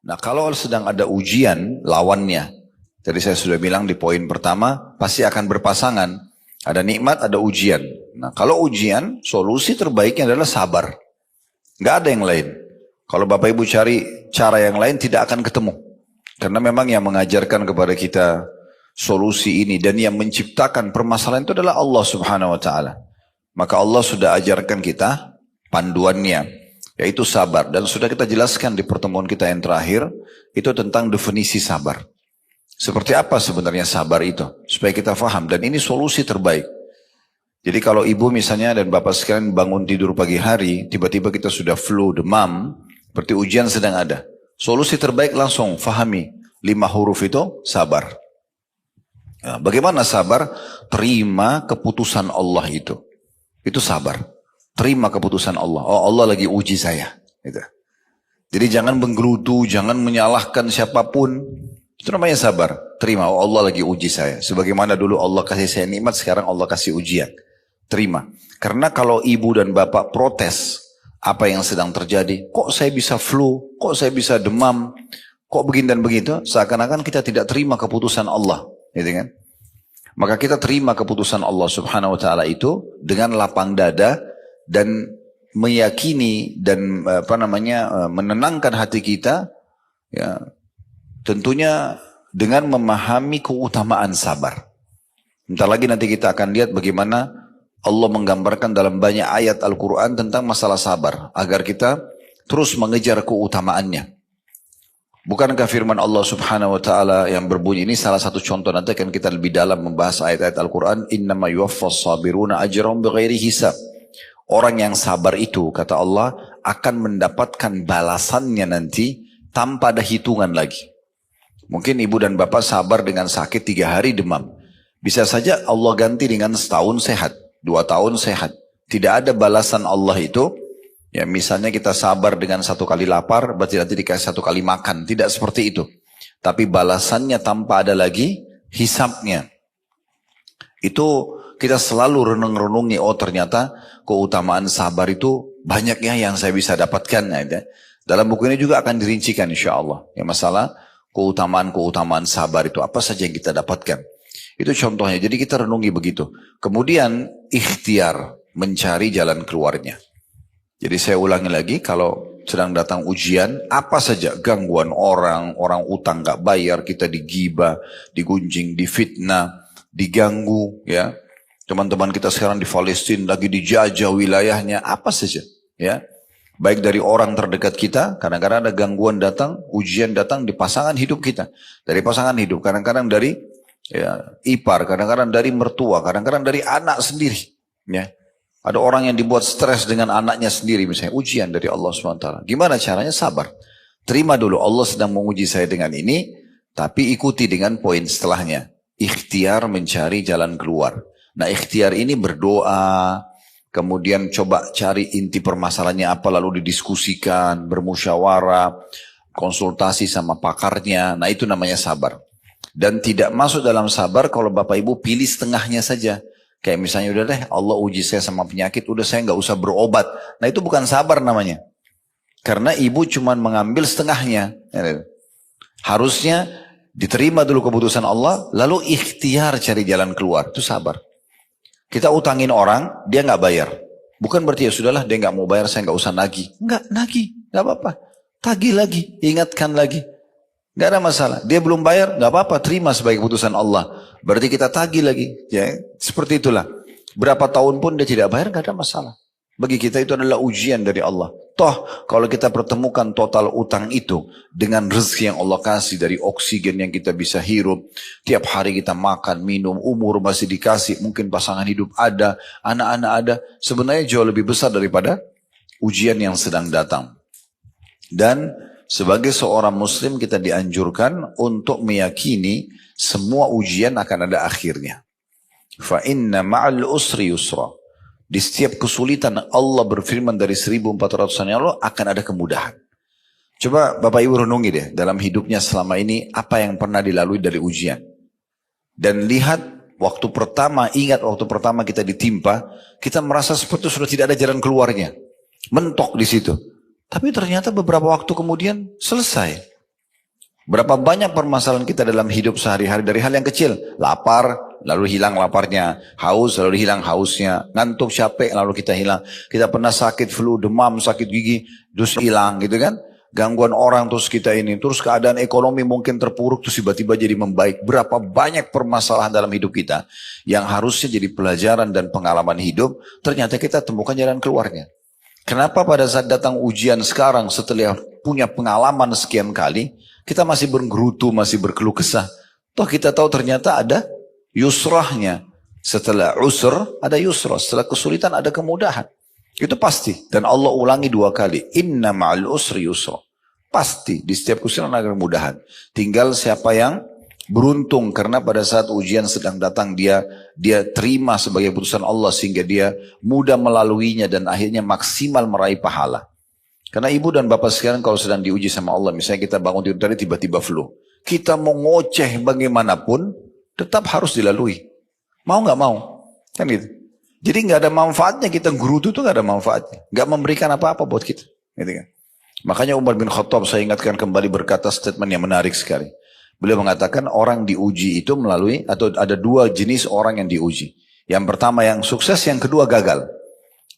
Nah, kalau sedang ada ujian lawannya, tadi saya sudah bilang di poin pertama, pasti akan berpasangan. Ada nikmat, ada ujian. Nah, kalau ujian, solusi terbaiknya adalah sabar. Nggak ada yang lain. Kalau Bapak Ibu cari cara yang lain tidak akan ketemu. Karena memang yang mengajarkan kepada kita solusi ini dan yang menciptakan permasalahan itu adalah Allah Subhanahu wa taala. Maka Allah sudah ajarkan kita panduannya, yaitu sabar. Dan sudah kita jelaskan di pertemuan kita yang terakhir, itu tentang definisi sabar. Seperti apa sebenarnya sabar itu? Supaya kita faham. Dan ini solusi terbaik. Jadi kalau ibu misalnya dan bapak sekalian bangun tidur pagi hari, tiba-tiba kita sudah flu, demam, berarti ujian sedang ada. Solusi terbaik langsung fahami. 5 huruf itu sabar. Nah, bagaimana sabar? Terima keputusan Allah itu. Itu sabar. Terima keputusan Allah. Oh, Allah lagi uji saya. Gitu. Jadi jangan menggerutu, jangan menyalahkan siapapun. Itu namanya sabar. Terima, oh Allah lagi uji saya. Sebagaimana dulu Allah kasih saya nikmat, sekarang Allah kasih ujian. Terima. Karena kalau ibu dan bapak protes apa yang sedang terjadi, kok saya bisa flu, kok saya bisa demam, kok begini dan begitu, seakan-akan kita tidak terima keputusan Allah. Gitu kan? Maka kita terima keputusan Allah Subhanahu wa taala itu dengan lapang dada dan meyakini dan menenangkan hati kita, ya. Tentunya dengan memahami keutamaan sabar. Bentar lagi nanti kita akan lihat bagaimana Allah menggambarkan dalam banyak ayat Al-Quran tentang masalah sabar. Agar kita terus mengejar keutamaannya. Bukankah firman Allah Subhanahu wa taala yang berbunyi, ini salah satu contoh, nanti akan kita lebih dalam membahas ayat-ayat Al-Quran. Innama yuwaffas sabiruna ajrahum bighairi hisab. Orang yang sabar itu, kata Allah, akan mendapatkan balasannya nanti tanpa ada hitungan lagi. Mungkin ibu dan bapak sabar dengan sakit 3 hari demam. Bisa saja Allah ganti dengan setahun sehat, 2 tahun sehat. Tidak ada balasan Allah itu. Ya misalnya kita sabar dengan 1 kali lapar, berarti nanti dikasih 1 kali makan. Tidak seperti itu. Tapi balasannya tanpa ada lagi hisapnya. Itu kita selalu renung-renungi, oh ternyata keutamaan sabar itu banyak ya yang saya bisa dapatkan. Ya. Dalam buku ini juga akan dirincikan insya Allah. Ya masalah keutamaan-keutamaan sabar itu apa saja yang kita dapatkan. Itu contohnya. Jadi kita renungi begitu. Kemudian ikhtiar mencari jalan keluarnya. Jadi saya ulangi lagi, kalau sedang datang ujian, apa saja gangguan orang utang gak bayar, kita digibah, digunjing, difitnah, diganggu, ya. Teman-teman kita sekarang di Palestina lagi dijajah wilayahnya, apa saja, ya. Baik dari orang terdekat kita, kadang-kadang ada gangguan datang, ujian datang di pasangan hidup kita. Dari pasangan hidup, kadang-kadang dari ipar, kadang-kadang dari mertua, kadang-kadang dari anak sendiri. Ya. Ada orang yang dibuat stres dengan anaknya sendiri, misalnya ujian dari Allah SWT. Gimana caranya? Sabar. Terima dulu, Allah sedang menguji saya dengan ini, tapi ikuti dengan poin setelahnya. Ikhtiar mencari jalan keluar. Nah ikhtiar ini berdoa, kemudian coba cari inti permasalahannya apa, lalu didiskusikan, bermusyawarah, konsultasi sama pakarnya. Nah itu namanya sabar. Dan tidak masuk dalam sabar kalau Bapak Ibu pilih setengahnya saja. Kayak misalnya udah deh Allah uji saya sama penyakit, udah saya nggak usah berobat. Nah itu bukan sabar namanya. Karena ibu cuma mengambil setengahnya. Harusnya diterima dulu keputusan Allah, lalu ikhtiar cari jalan keluar. Itu sabar. Kita utangin orang, dia nggak bayar. Bukan berarti ya sudahlah dia nggak mau bayar, saya nggak usah nagih. Nggak nagih, nggak apa-apa. Tagih lagi, ingatkan lagi. Nggak ada masalah. Dia belum bayar, nggak apa-apa. Terima sebagai keputusan Allah. Berarti kita tagih lagi. Ya, seperti itulah. Berapa tahun pun dia tidak bayar, nggak ada masalah. Bagi kita itu adalah ujian dari Allah. Toh kalau kita pertemukan total utang itu dengan rezeki yang Allah kasih dari oksigen yang kita bisa hirup. Tiap hari kita makan, minum, umur masih dikasih. Mungkin pasangan hidup ada, anak-anak ada. Sebenarnya jauh lebih besar daripada ujian yang sedang datang. Dan sebagai seorang muslim kita dianjurkan untuk meyakini semua ujian akan ada akhirnya. Fa inna ma'al usri yusra. Di setiap kesulitan Allah berfirman dari 1400 tahun yang lalu akan ada kemudahan. Coba Bapak Ibu renungi deh dalam hidupnya selama ini apa yang pernah dilalui dari ujian. Dan lihat waktu pertama, ingat waktu pertama kita ditimpa, kita merasa seperti sudah tidak ada jalan keluarnya. Mentok di situ. Tapi ternyata beberapa waktu kemudian selesai. Berapa banyak permasalahan kita dalam hidup sehari-hari dari hal yang kecil. Lapar, lalu hilang laparnya. Haus, lalu hilang hausnya. Ngantuk, capek, lalu kita hilang. Kita pernah sakit flu, demam, sakit gigi, terus hilang gitu kan. Gangguan orang terus kita ini. Terus keadaan ekonomi mungkin terpuruk, terus tiba-tiba jadi membaik. Berapa banyak permasalahan dalam hidup kita yang harusnya jadi pelajaran dan pengalaman hidup. Ternyata kita temukan jalan keluarnya. Kenapa pada saat datang ujian sekarang setelah punya pengalaman sekian kali, kita masih bergerutu, masih berkeluh kesah. Toh kita tahu ternyata ada yusrahnya. Setelah usr, ada yusrah. Setelah kesulitan, ada kemudahan. Itu pasti. Dan Allah ulangi 2 kali. Inna ma'al usri yusra. Pasti. Di setiap kesulitan ada kemudahan. Tinggal siapa yang beruntung. Karena pada saat ujian sedang datang, dia terima sebagai putusan Allah. Sehingga dia mudah melaluinya dan akhirnya maksimal meraih pahala. Karena ibu dan bapak sekarang kalau sedang diuji sama Allah, misalnya kita bangun tidur tadi tiba-tiba flu. Kita mau ngoceh bagaimanapun, tetap harus dilalui. Mau nggak mau? Kan gitu. Jadi nggak ada manfaatnya kita gerutu itu nggak ada manfaatnya. Nggak memberikan apa-apa buat kita. Gitu kan? Makanya Umar bin Khattab saya ingatkan kembali berkata statement yang menarik sekali. Beliau mengatakan orang diuji itu melalui, atau ada 2 jenis orang yang diuji. Yang pertama yang sukses, yang kedua gagal.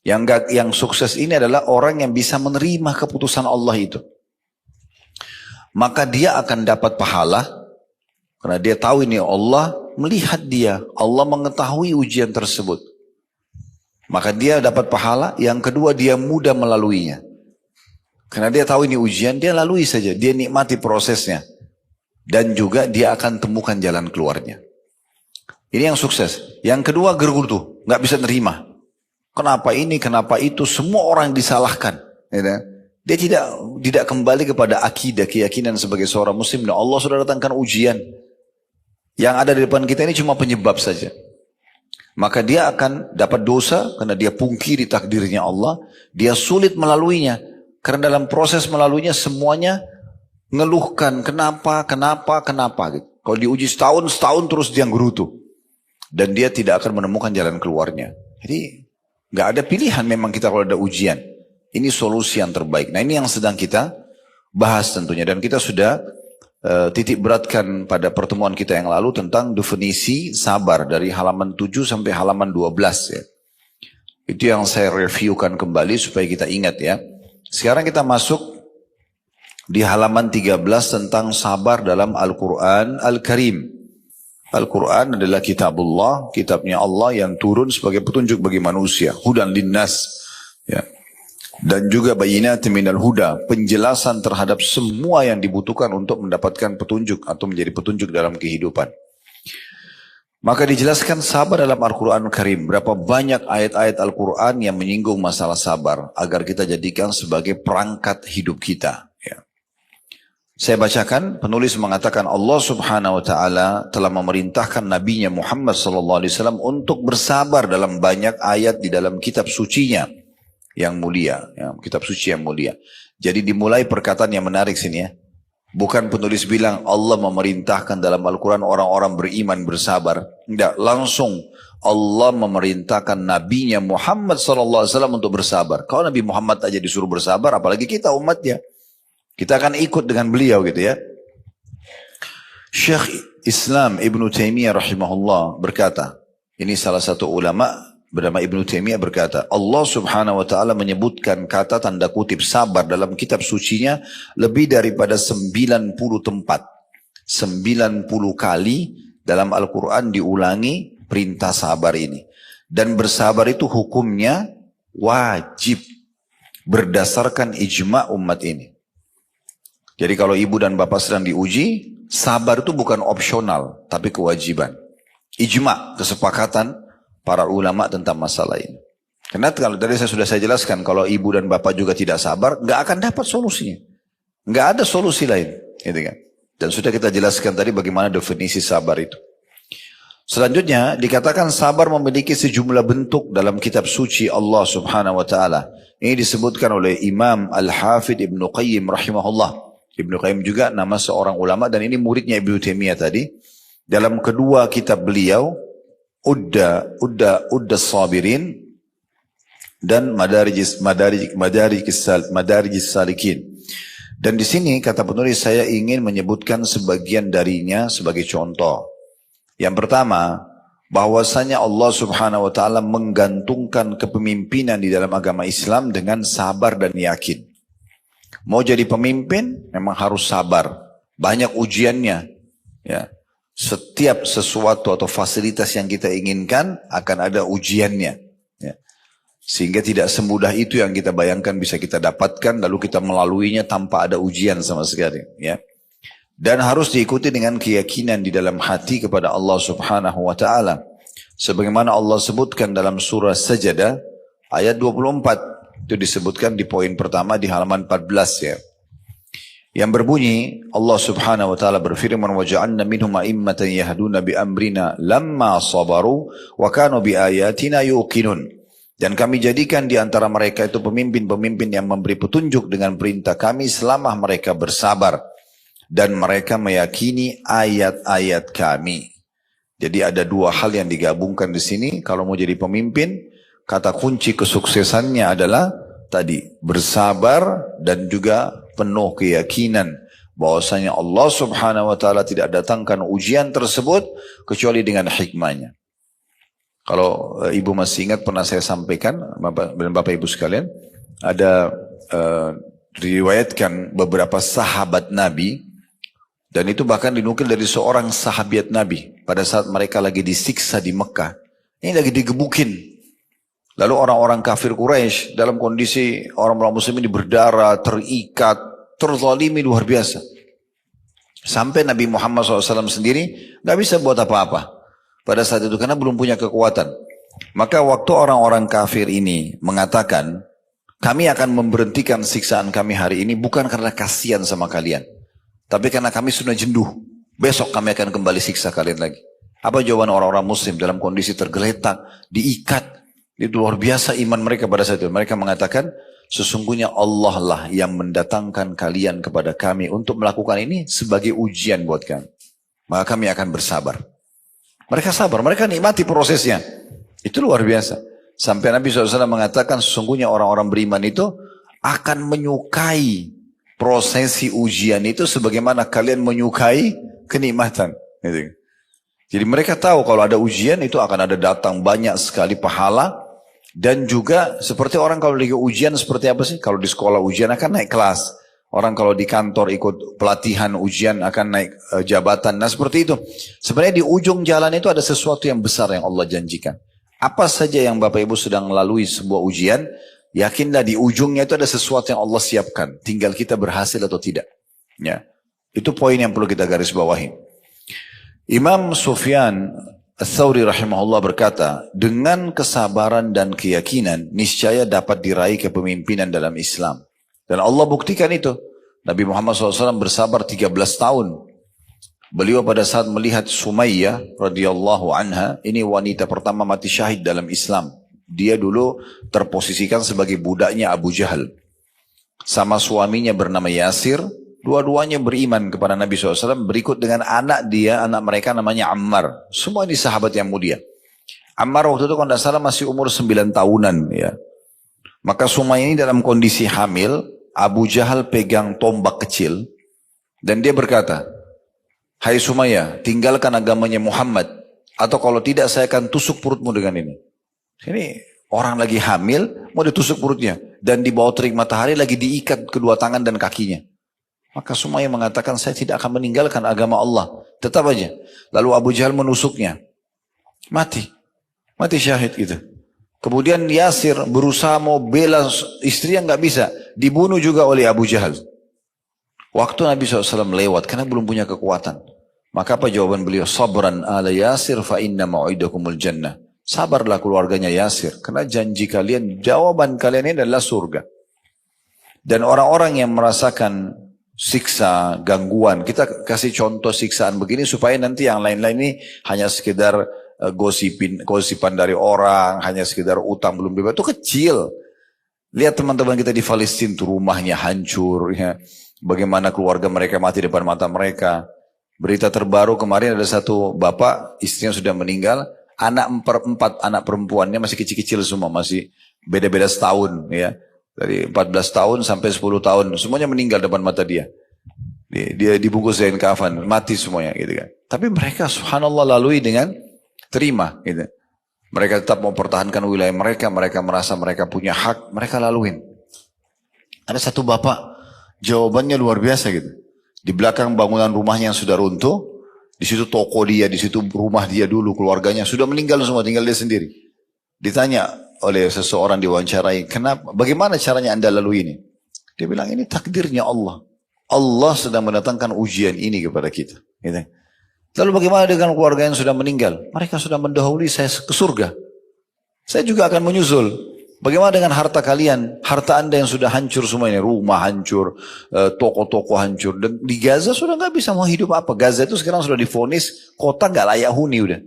Yang sukses ini adalah orang yang bisa menerima keputusan Allah itu. Maka dia akan dapat pahala. Karena dia tahu ini Allah melihat dia. Allah mengetahui ujian tersebut. Maka dia dapat pahala. Yang kedua dia mudah melaluinya. Karena dia tahu ini ujian, dia lalui saja. Dia nikmati prosesnya. Dan juga dia akan temukan jalan keluarnya. Ini yang sukses. Yang kedua gerutu. Nggak bisa nerima. Kenapa ini, kenapa itu, semua orang disalahkan. Dia tidak kembali kepada akidah, keyakinan sebagai seorang muslim. Dan Allah sudah datangkan ujian. Yang ada di depan kita ini cuma penyebab saja. Maka dia akan dapat dosa, karena dia pungkiri takdirnya Allah. Dia sulit melaluinya. Karena dalam proses melaluinya semuanya ngeluhkan. Kenapa. Gitu. Kalau diuji setahun terus dia gerutu. Dan dia tidak akan menemukan jalan keluarnya. Jadi nggak ada pilihan memang kita kalau ada ujian. Ini solusi yang terbaik. Nah ini yang sedang kita bahas tentunya. Dan kita sudah titik beratkan pada pertemuan kita yang lalu tentang definisi sabar. Dari halaman 7 sampai halaman 12 ya. Itu yang saya reviewkan kembali supaya kita ingat ya. Sekarang kita masuk di halaman 13 tentang sabar dalam Al-Quran Al-Karim. Al-Quran adalah kitabullah, kitabnya Allah yang turun sebagai petunjuk bagi manusia. Hudan linnas. Ya. Dan juga bayinatin minal huda. Penjelasan terhadap semua yang dibutuhkan untuk mendapatkan petunjuk atau menjadi petunjuk dalam kehidupan. Maka dijelaskan sabar dalam Al-Quran Karim. Berapa banyak ayat-ayat Al-Quran yang menyinggung masalah sabar. Agar kita jadikan sebagai perangkat hidup kita. Saya bacakan, penulis mengatakan Allah subhanahu wa ta'ala telah memerintahkan Nabi-Nya Muhammad sallallahu alaihi wasallam untuk bersabar dalam banyak ayat di dalam kitab sucinya yang mulia. Ya, kitab suci yang mulia. Jadi dimulai perkataan yang menarik sini ya. Bukan penulis bilang Allah memerintahkan dalam Al-Quran orang-orang beriman bersabar. Tidak, langsung Allah memerintahkan Nabi-Nya Muhammad sallallahu alaihi wasallam untuk bersabar. Kalau Nabi Muhammad aja disuruh bersabar, apalagi kita umatnya. Kita akan ikut dengan beliau gitu ya. Syekh Islam Ibn Taimiyah rahimahullah berkata, ini salah satu ulama bernama Ibn Taimiyah berkata, Allah subhanahu wa ta'ala menyebutkan kata tanda kutip sabar dalam kitab sucinya lebih daripada 90 tempat. 90 kali dalam Al-Quran diulangi perintah sabar ini. Dan bersabar itu hukumnya wajib berdasarkan ijma' umat ini. Jadi kalau ibu dan bapak sedang diuji, sabar itu bukan opsional, tapi kewajiban. Ijma, kesepakatan para ulama tentang masalah ini. Karena kalau tadi sudah saya jelaskan, kalau ibu dan bapak juga tidak sabar, nggak akan dapat solusinya. Nggak ada solusi lain. Gitu kan? Dan sudah kita jelaskan tadi bagaimana definisi sabar itu. Selanjutnya, dikatakan sabar memiliki sejumlah bentuk dalam kitab suci Allah subhanahu wa ta'ala. Ini disebutkan oleh Imam Al-Hafidh Ibn Qayyim rahimahullah. Ibnu Qayyim juga nama seorang ulama dan ini muridnya Ibnu Taimiyah tadi. Dalam kedua kitab beliau, Udda Sabirin dan Madarijis Salikin. Dan di sini kata penulis saya ingin menyebutkan sebagian darinya sebagai contoh. Yang pertama, bahwasanya Allah Subhanahu wa taala menggantungkan kepemimpinan di dalam agama Islam dengan sabar dan yakin. Mau jadi pemimpin memang harus sabar. Banyak ujiannya. Ya. Setiap sesuatu atau fasilitas yang kita inginkan akan ada ujiannya. Ya. Sehingga tidak semudah itu yang kita bayangkan bisa kita dapatkan lalu kita melaluinya tanpa ada ujian sama sekali. Ya. Dan harus diikuti dengan keyakinan di dalam hati kepada Allah Subhanahu wa taala. Sebagaimana Allah sebutkan dalam surah Sajadah ayat 24. Itu disebutkan di poin pertama di halaman 14 ya. Yang berbunyi Allah Subhanahu wa taala berfirman wa ja'alna minhum a'immatan yahduna bi amrina lamma sabaru wa kanu bi ayatina yuqinun. Dan kami jadikan di antara mereka itu pemimpin-pemimpin yang memberi petunjuk dengan perintah kami selama mereka bersabar dan mereka meyakini ayat-ayat kami. Jadi ada dua hal yang digabungkan di sini. Kalau mau jadi pemimpin, kata kunci kesuksesannya adalah tadi bersabar dan juga penuh keyakinan bahwasanya Allah Subhanahu wa taala tidak datangkan ujian tersebut kecuali dengan hikmahnya. Kalau ibu masih ingat pernah saya sampaikan Bapak Ibu sekalian, ada diriwayatkan beberapa sahabat Nabi dan itu bahkan dinukil dari seorang sahabat Nabi pada saat mereka lagi disiksa di Mekah. Ini lagi digebukin. Lalu orang-orang kafir Quraisy dalam kondisi orang-orang muslim ini berdarah, terikat, terzalimi luar biasa. Sampai Nabi Muhammad SAW sendiri gak bisa buat apa-apa pada saat itu karena belum punya kekuatan. Maka waktu orang-orang kafir ini mengatakan, kami akan memberhentikan siksaan kami hari ini bukan karena kasihan sama kalian, tapi karena kami sudah jenuh. Besok kami akan kembali siksa kalian lagi. Apa jawaban orang-orang muslim dalam kondisi tergeletak, diikat? Itu luar biasa iman mereka pada saat itu. Mereka mengatakan, sesungguhnya Allah lah yang mendatangkan kalian kepada kami untuk melakukan ini sebagai ujian buat kami. Maka kami akan bersabar. Mereka sabar, mereka nikmati prosesnya. Itu luar biasa. Sampai Nabi SAW mengatakan sesungguhnya orang-orang beriman itu akan menyukai prosesi ujian itu sebagaimana kalian menyukai kenikmatan. Jadi mereka tahu kalau ada ujian itu akan ada datang banyak sekali pahala. Dan juga seperti orang kalau lagi ujian seperti apa sih? Kalau di sekolah ujian akan naik kelas. Orang kalau di kantor ikut pelatihan ujian akan naik jabatan. Nah seperti itu. Sebenarnya di ujung jalan itu ada sesuatu yang besar yang Allah janjikan. Apa saja yang Bapak Ibu sedang melalui sebuah ujian, yakinlah di ujungnya itu ada sesuatu yang Allah siapkan. Tinggal kita berhasil atau tidak. Ya, itu poin yang perlu kita garis bawahi. Imam Sufyan Ats-Tsauri rahimahullah berkata, dengan kesabaran dan keyakinan, niscaya dapat diraih kepemimpinan dalam Islam. Dan Allah buktikan itu. Nabi Muhammad SAW bersabar 13 tahun. Beliau pada saat melihat Sumayyah radhiyallahu anha, ini wanita pertama mati syahid dalam Islam. Dia dulu terposisikan sebagai budaknya Abu Jahal. Sama suaminya bernama Yasir, dua-duanya beriman kepada Nabi SAW, berikut dengan anak dia, anak mereka namanya Ammar. Semua ini sahabat yang mulia. Ammar waktu itu kalau tidak salah masih umur 9 tahunan. Ya. Maka Sumayyah ini dalam kondisi hamil, Abu Jahal pegang tombak kecil, dan dia berkata, hai Sumayyah, tinggalkan agamanya Muhammad, atau kalau tidak saya akan tusuk perutmu dengan ini. Ini orang lagi hamil, mau ditusuk perutnya, dan di bawah terik matahari lagi diikat kedua tangan dan kakinya. Maka Sumayyah mengatakan, saya tidak akan meninggalkan agama Allah. Tetap aja. Lalu Abu Jahal menusuknya. Mati syahid gitu. Kemudian Yasir berusaha mau bela istri yang gak bisa. Dibunuh juga oleh Abu Jahal. Waktu Nabi SAW lewat, karena belum punya kekuatan. Maka apa jawaban beliau? Sabran ala Yasir fa inna mau'idakumul jannah. Sabarlah keluarganya Yasir. Karena janji kalian, jawaban kalian ini adalah surga. Dan orang-orang yang merasakan siksa, gangguan. Kita kasih contoh siksaan begini supaya nanti yang lain-lain ini hanya sekedar gosipan dari orang, hanya sekedar utang belum bebas. Itu kecil. Lihat teman-teman kita di Palestina, tuh rumahnya hancur. Ya. Bagaimana keluarga mereka mati depan mata mereka. Berita terbaru kemarin ada satu bapak, istrinya sudah meninggal. Empat anak perempuannya masih kecil-kecil semua, masih beda-beda setahun. Ya. Dari 14 tahun sampai 10 tahun, semuanya meninggal depan mata dia. Dia dibungkus kain kafan, mati semuanya gitu kan. Tapi mereka subhanallah lalui dengan terima gitu. Mereka tetap mempertahankan wilayah mereka, mereka merasa mereka punya hak, mereka laluin. Ada satu bapak, jawabannya luar biasa gitu. Di belakang bangunan rumahnya yang sudah runtuh, di situ toko dia, di situ rumah dia dulu, keluarganya sudah meninggal semua, tinggal dia sendiri. Ditanya oleh seseorang diwawancarai, kenapa, bagaimana caranya anda lalui ini? Dia bilang ini takdirnya Allah. Allah sedang mendatangkan ujian ini kepada kita. Gitu. Lalu bagaimana dengan keluarga yang sudah meninggal? Mereka sudah mendahului saya ke surga. Saya juga akan menyusul. Bagaimana dengan harta kalian? Harta anda yang sudah hancur semua ini. Rumah hancur, toko-toko hancur. Dan di Gaza sudah nggak bisa mau hidup apa. Gaza itu sekarang sudah divonis kota nggak layak huni udah.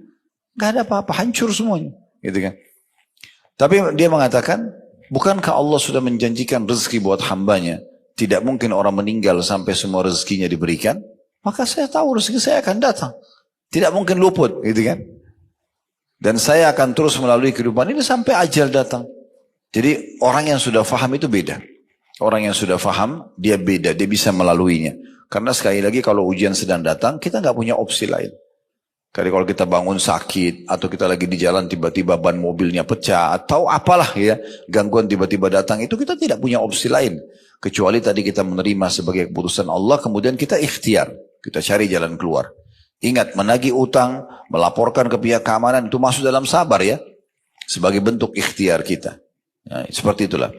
Nggak ada apa-apa, hancur semuanya. Gitu kan. Tapi dia mengatakan, bukankah Allah sudah menjanjikan rezeki buat hambanya? Tidak mungkin orang meninggal sampai semua rezekinya diberikan. Maka saya tahu rezeki saya akan datang. Tidak mungkin luput, gitu kan? Dan saya akan terus melalui kehidupan ini sampai ajal datang. Jadi orang yang sudah faham itu beda. Orang yang sudah faham, dia beda, dia bisa melaluinya. Karena sekali lagi kalau ujian sedang datang, kita nggak punya opsi lain. Kalau kita bangun sakit, atau kita lagi di jalan tiba-tiba ban mobilnya pecah, atau apalah ya, gangguan tiba-tiba datang, itu kita tidak punya opsi lain. Kecuali tadi kita menerima sebagai keputusan Allah, kemudian kita ikhtiar. Kita cari jalan keluar. Ingat, menagih utang, melaporkan ke pihak keamanan, itu masuk dalam sabar ya. Sebagai bentuk ikhtiar kita. Nah, seperti itulah.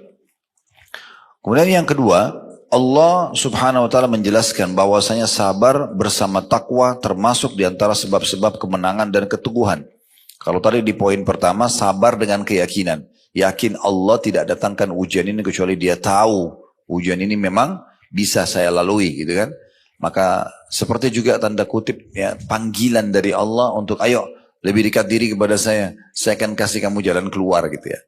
Kemudian yang kedua, Allah subhanahu wa ta'ala menjelaskan bahwasanya sabar bersama takwa termasuk di antara sebab-sebab kemenangan dan keteguhan. Kalau tadi di poin pertama, sabar dengan keyakinan. Yakin Allah tidak datangkan ujian ini kecuali dia tahu ujian ini memang bisa saya lalui gitu kan. Maka seperti juga tanda kutip ya, panggilan dari Allah untuk ayo lebih dekat diri kepada saya akan kasih kamu jalan keluar gitu ya.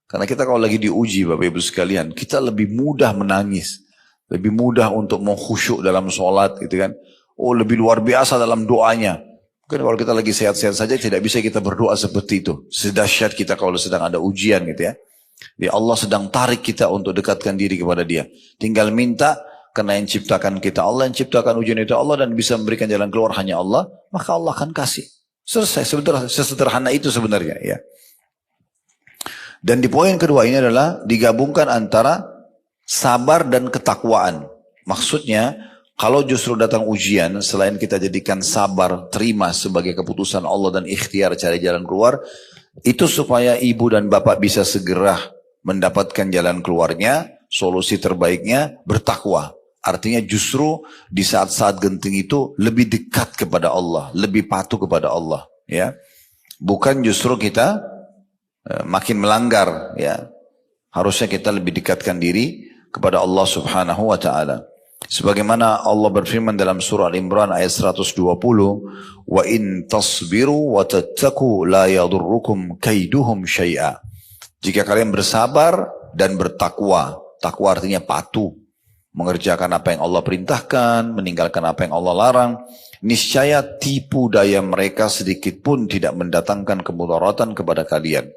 Karena kita kalau lagi diuji Bapak Ibu sekalian, kita lebih mudah menangis, lebih mudah untuk mau khusyuk dalam sholat gitu kan. Oh lebih luar biasa dalam doanya. Mungkin kalau kita lagi sehat-sehat saja tidak bisa kita berdoa seperti itu. Sedahsyat kita kalau sedang ada ujian gitu ya. Jadi Allah sedang tarik kita untuk dekatkan diri kepada dia. Tinggal minta, karena yang ciptakan kita Allah, yang ciptakan ujian itu Allah, dan bisa memberikan jalan keluar hanya Allah, maka Allah akan kasih. Selesai, sesederhana itu sebenarnya ya. Dan di poin kedua ini adalah digabungkan antara sabar dan ketakwaan. Maksudnya, kalau justru datang ujian, selain kita jadikan sabar, terima sebagai keputusan Allah dan ikhtiar cari jalan keluar, itu supaya ibu dan bapak bisa segera mendapatkan jalan keluarnya, solusi terbaiknya bertakwa. Artinya justru di saat-saat genting itu lebih dekat kepada Allah, lebih patuh kepada Allah. Ya, bukan justru kita makin melanggar. Ya, harusnya kita lebih dekatkan diri kepada Allah Subhanahu Wa Taala. Sebagaimana Allah berfirman dalam surah Al-Imran ayat 120, wa in tasbiru wa tattaqu la yadurrukum kaiduhum syai'a. Jika kalian bersabar dan bertakwa, takwa artinya patuh, mengerjakan apa yang Allah perintahkan, meninggalkan apa yang Allah larang, niscaya tipu daya mereka sedikit pun tidak mendatangkan kemudaratan kepada kalian.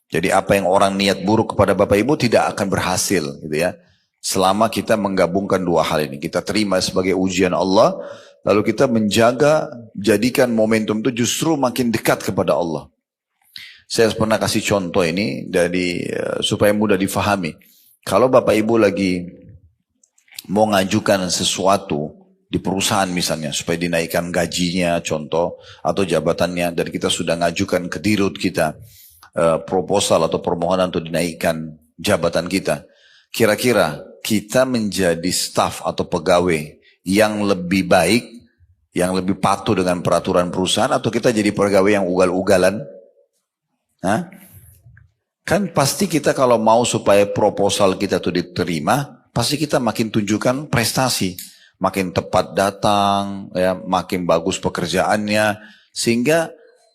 Jadi apa yang orang niat buruk kepada Bapak Ibu tidak akan berhasil, gitu ya. Selama kita menggabungkan dua hal ini. Kita terima sebagai ujian Allah. Lalu kita menjaga, jadikan momentum itu justru makin dekat kepada Allah. Saya pernah kasih contoh ini supaya mudah difahami. Kalau Bapak Ibu lagi mau ngajukan sesuatu di perusahaan misalnya. Supaya dinaikkan gajinya contoh. Atau jabatannya. Dan kita sudah ngajukan ke dirut kita. Proposal atau permohonan untuk dinaikkan jabatan kita. Kira-kira kita menjadi staf atau pegawai yang lebih baik, yang lebih patuh dengan peraturan perusahaan, atau kita jadi pegawai yang ugal-ugalan? Hah? Kan pasti kita kalau mau supaya proposal kita itu diterima, pasti kita makin tunjukkan prestasi. Makin tepat datang, ya, makin bagus pekerjaannya, sehingga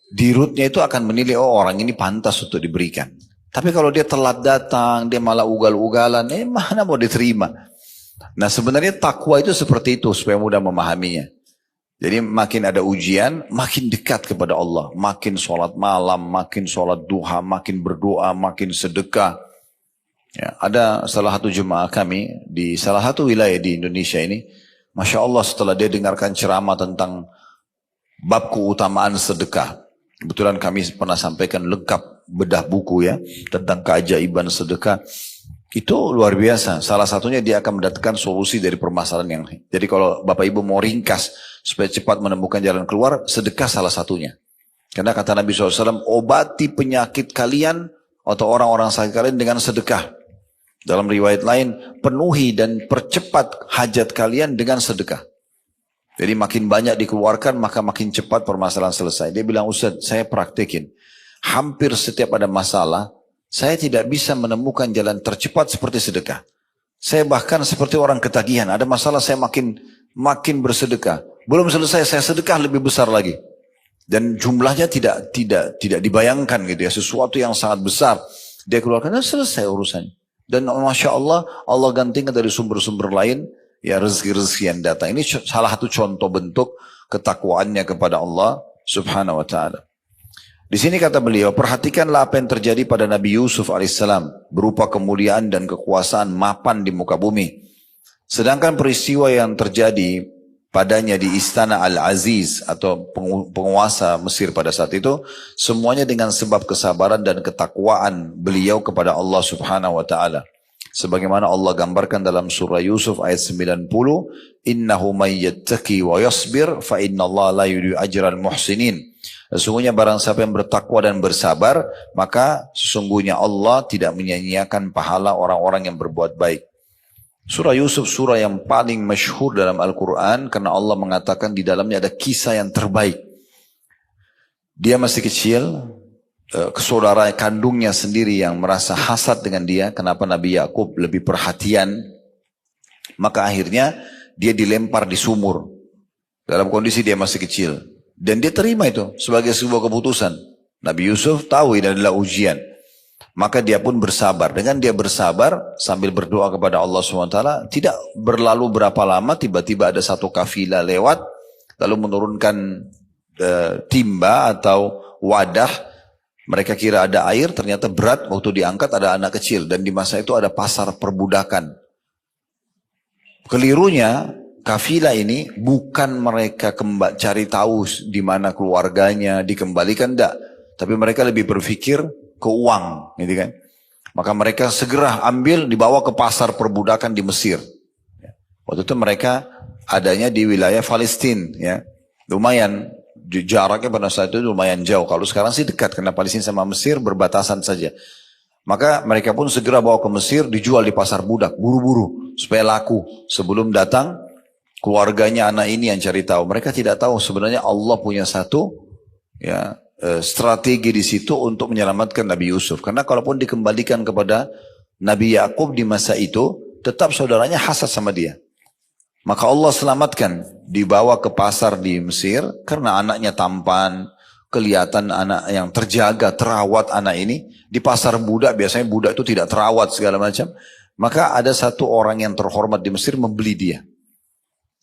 dirutnya itu akan menilai, oh orang ini pantas untuk diberikan. Tapi kalau dia telat datang, dia malah ugal-ugalan, mana mau diterima. Nah sebenarnya takwa itu seperti itu, supaya mudah memahaminya. Jadi makin ada ujian, makin dekat kepada Allah. Makin sholat malam, makin sholat duha, makin berdoa, makin sedekah. Ya, ada salah satu jemaah kami di salah satu wilayah di Indonesia ini, Masya Allah setelah dia dengarkan ceramah tentang bab keutamaan sedekah. Kebetulan kami pernah sampaikan lengkap bedah buku ya, tentang keajaiban sedekah. Itu luar biasa. Salah satunya dia akan mendatangkan solusi dari permasalahan yang. Jadi kalau Bapak Ibu mau ringkas supaya cepat menemukan jalan keluar, sedekah salah satunya. Karena kata Nabi SAW, obati penyakit kalian atau orang-orang sakit kalian dengan sedekah. Dalam riwayat lain, penuhi dan percepat hajat kalian dengan sedekah. Jadi makin banyak dikeluarkan, maka makin cepat permasalahan selesai. Dia bilang, Ustaz, saya praktekin. Hampir setiap ada masalah, saya tidak bisa menemukan jalan tercepat seperti sedekah. Saya bahkan seperti orang ketagihan. Ada masalah saya makin bersedekah. Belum selesai saya sedekah lebih besar lagi. Dan jumlahnya tidak dibayangkan gitu ya. Sesuatu yang sangat besar. Dia keluarkan dan selesai urusannya. Dan Masya Allah, Allah gantikan dari sumber-sumber lain. Ya rezeki-rezeki yang datang. Ini salah satu contoh bentuk ketakwaannya kepada Allah subhanahu wa ta'ala. Di sini kata beliau, perhatikanlah apa yang terjadi pada Nabi Yusuf alaihissalam berupa kemuliaan dan kekuasaan mapan di muka bumi. Sedangkan peristiwa yang terjadi padanya di istana Al-Aziz atau penguasa Mesir pada saat itu, semuanya dengan sebab kesabaran dan ketakwaan beliau kepada Allah subhanahu wa ta'ala. Sebagaimana Allah gambarkan dalam surah Yusuf ayat 90, innahu may yattaqi wa yasbir fa innallaha la yudhi'u ajral muhsinin. Sesungguhnya barang siapa yang bertakwa dan bersabar, maka sesungguhnya Allah tidak menyia-nyiakan pahala orang-orang yang berbuat baik. Surah Yusuf surah yang paling masyhur dalam Al-Quran karena Allah mengatakan di dalamnya ada kisah yang terbaik. Dia masih kecil, saudara kandungnya sendiri yang merasa hasad dengan dia, kenapa Nabi Yakub lebih perhatian, maka akhirnya dia dilempar di sumur dalam kondisi dia masih kecil. Dan dia terima itu sebagai sebuah keputusan. Nabi Yusuf tahu ini adalah ujian. Maka dia pun bersabar. Dengan dia bersabar sambil berdoa kepada Allah SWT. Tidak berlalu berapa lama tiba-tiba ada satu kafilah lewat. Lalu menurunkan timba atau wadah. Mereka kira ada air, ternyata berat. Waktu diangkat ada anak kecil. Dan di masa itu ada pasar perbudakan. Kelirunya kafilah ini bukan mereka cari tahu di mana keluarganya dikembalikan, enggak. Tapi mereka lebih berpikir ke uang, gitu kan. Maka mereka segera ambil dibawa ke pasar perbudakan di Mesir. Waktu itu mereka adanya di wilayah Palestina, ya. Lumayan jaraknya pada saat itu lumayan jauh. Kalau sekarang sih dekat karena Palestina sama Mesir berbatasan saja. Maka mereka pun segera bawa ke Mesir, dijual di pasar budak, buru-buru supaya laku sebelum datang keluarganya anak ini yang cari tahu. Mereka tidak tahu sebenarnya Allah punya satu ya strategi di situ untuk menyelamatkan Nabi Yusuf. Karena kalaupun dikembalikan kepada Nabi Yakub di masa itu, tetap saudaranya hasad sama dia. Maka Allah selamatkan, dibawa ke pasar di Mesir karena anaknya tampan, kelihatan anak yang terjaga, terawat anak ini. Di pasar budak biasanya budak itu tidak terawat segala macam. Maka ada satu orang yang terhormat di Mesir membeli dia.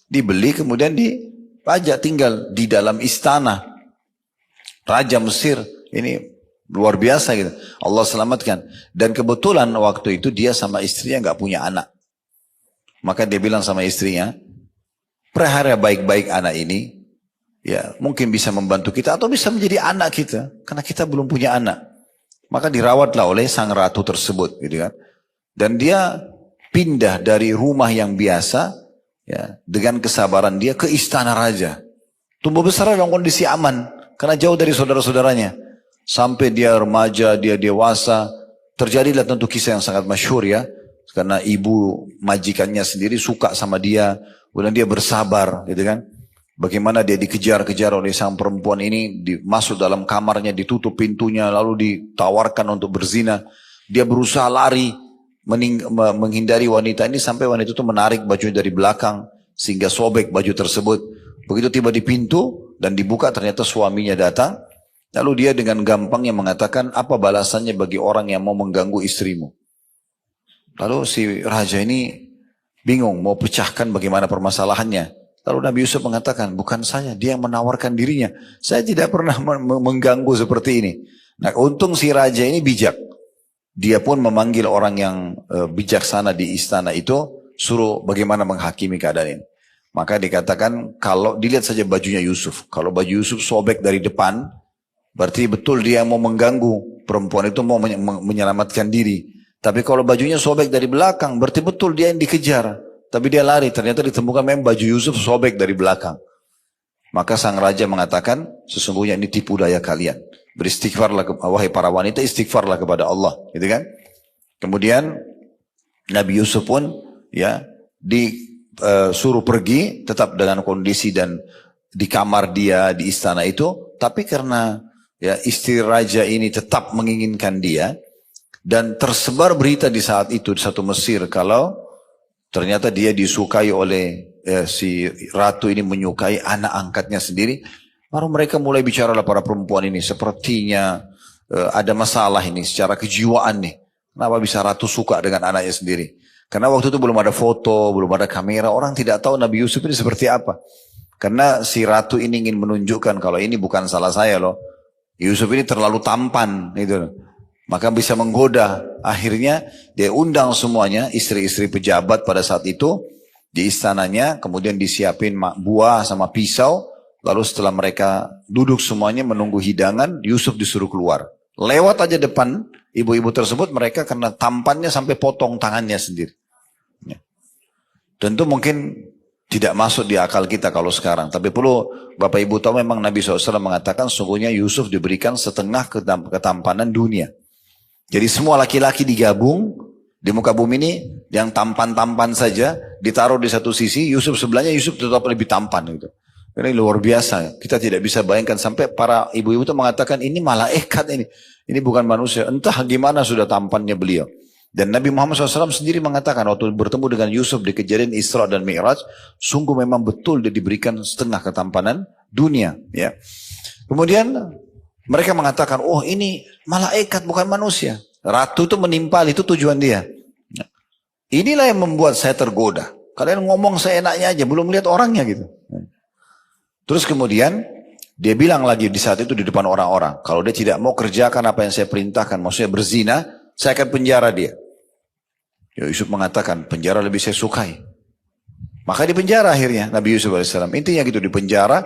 Dibeli kemudian dipajak tinggal di dalam istana Raja Mesir. Ini luar biasa gitu. Allah selamatkan. Dan kebetulan waktu itu dia sama istrinya nggak punya anak. Maka dia bilang sama istrinya, pelihara baik-baik anak ini. Ya mungkin bisa membantu kita atau bisa menjadi anak kita. Karena kita belum punya anak. Maka dirawatlah oleh sang ratu tersebut gitu kan. Dan dia pindah dari rumah yang biasa. Ya, dengan kesabaran dia ke istana raja. Tumbuh besar dalam kondisi aman. Karena jauh dari saudara-saudaranya. Sampai dia remaja, dia dewasa. Terjadilah tentu kisah yang sangat masyhur ya. Karena ibu majikannya sendiri suka sama dia. Kemudian dia bersabar gitu kan. Bagaimana dia dikejar-kejar oleh sang perempuan ini. Masuk dalam kamarnya, ditutup pintunya. Lalu ditawarkan untuk berzina. Dia berusaha lari. Menghindari wanita ini sampai wanita itu menarik baju dari belakang sehingga sobek baju tersebut. Begitu tiba di pintu dan dibuka ternyata suaminya datang. Lalu dia dengan gampangnya mengatakan apa balasannya bagi orang yang mau mengganggu istrimu. Lalu si raja ini bingung mau pecahkan bagaimana permasalahannya. Lalu Nabi Yusuf mengatakan bukan saya, dia yang menawarkan dirinya. Saya tidak pernah mengganggu seperti ini. Nah untung si raja ini bijak. dia pun memanggil orang yang bijaksana di istana itu, suruh bagaimana menghakimi keadaan ini. Maka dikatakan kalau dilihat saja bajunya Yusuf, kalau baju Yusuf sobek dari depan, berarti betul dia mau mengganggu, perempuan itu mau menyelamatkan diri. Tapi kalau bajunya sobek dari belakang, berarti betul dia yang dikejar. Tapi dia lari, ternyata ditemukan memang baju Yusuf sobek dari belakang. Maka sang raja mengatakan, sesungguhnya ini tipu daya kalian. Beristighfarlah, wahai para wanita, istighfarlah kepada Allah, gitu kan? Kemudian Nabi Yusuf pun ya disuruh pergi, tetap dengan kondisi dan di kamar dia di istana itu, tapi karena ya istri raja ini tetap menginginkan dia, dan tersebar berita di saat itu di satu Mesir kalau ternyata dia disukai oleh si ratu ini, menyukai anak angkatnya sendiri. Baru mereka mulai bicara lah para perempuan ini, sepertinya ada masalah ini secara kejiwaan nih. Kenapa bisa ratu suka dengan anaknya sendiri? Karena waktu itu belum ada foto, belum ada kamera, orang tidak tahu Nabi Yusuf ini seperti apa. Karena si ratu ini ingin menunjukkan kalau ini bukan salah saya loh. Yusuf ini terlalu tampan gitu. Maka bisa menggoda. Akhirnya dia undang semuanya, istri-istri pejabat pada saat itu di istananya, kemudian disiapin buah sama pisau. Lalu setelah mereka duduk semuanya menunggu hidangan, Yusuf disuruh keluar. Lewat aja depan ibu-ibu tersebut, mereka karena tampannya sampai potong tangannya sendiri. Ya. Tentu mungkin tidak masuk di akal kita kalau sekarang. Tapi perlu Bapak Ibu tahu memang Nabi SAW mengatakan sungguhnya Yusuf diberikan setengah ketampanan dunia. Jadi semua laki-laki digabung di muka bumi ini, yang tampan-tampan saja ditaruh di satu sisi, Yusuf sebelahnya, Yusuf tetap lebih tampan gitu. Ini luar biasa. Kita tidak bisa bayangkan sampai para ibu-ibu itu mengatakan ini malaikat ini. Ini bukan manusia. Entah gimana sudah tampannya beliau. Dan Nabi Muhammad SAW sendiri mengatakan waktu bertemu dengan Yusuf di kejadian Isra dan Mi'raj, sungguh memang betul dia diberikan setengah ketampanan dunia. Ya. Kemudian mereka mengatakan, oh ini malaikat bukan manusia. Ratu itu menimpal, itu tujuan dia. Inilah yang membuat saya tergoda. Kalian ngomong seenaknya aja, belum lihat orangnya gitu. Terus kemudian dia bilang lagi di saat itu di depan orang-orang, kalau dia tidak mau kerjakan apa yang saya perintahkan, maksudnya berzina, saya akan penjara dia. Yusuf mengatakan, penjara lebih saya sukai. Maka di penjara akhirnya Nabi Yusuf AS. Intinya gitu, di penjara,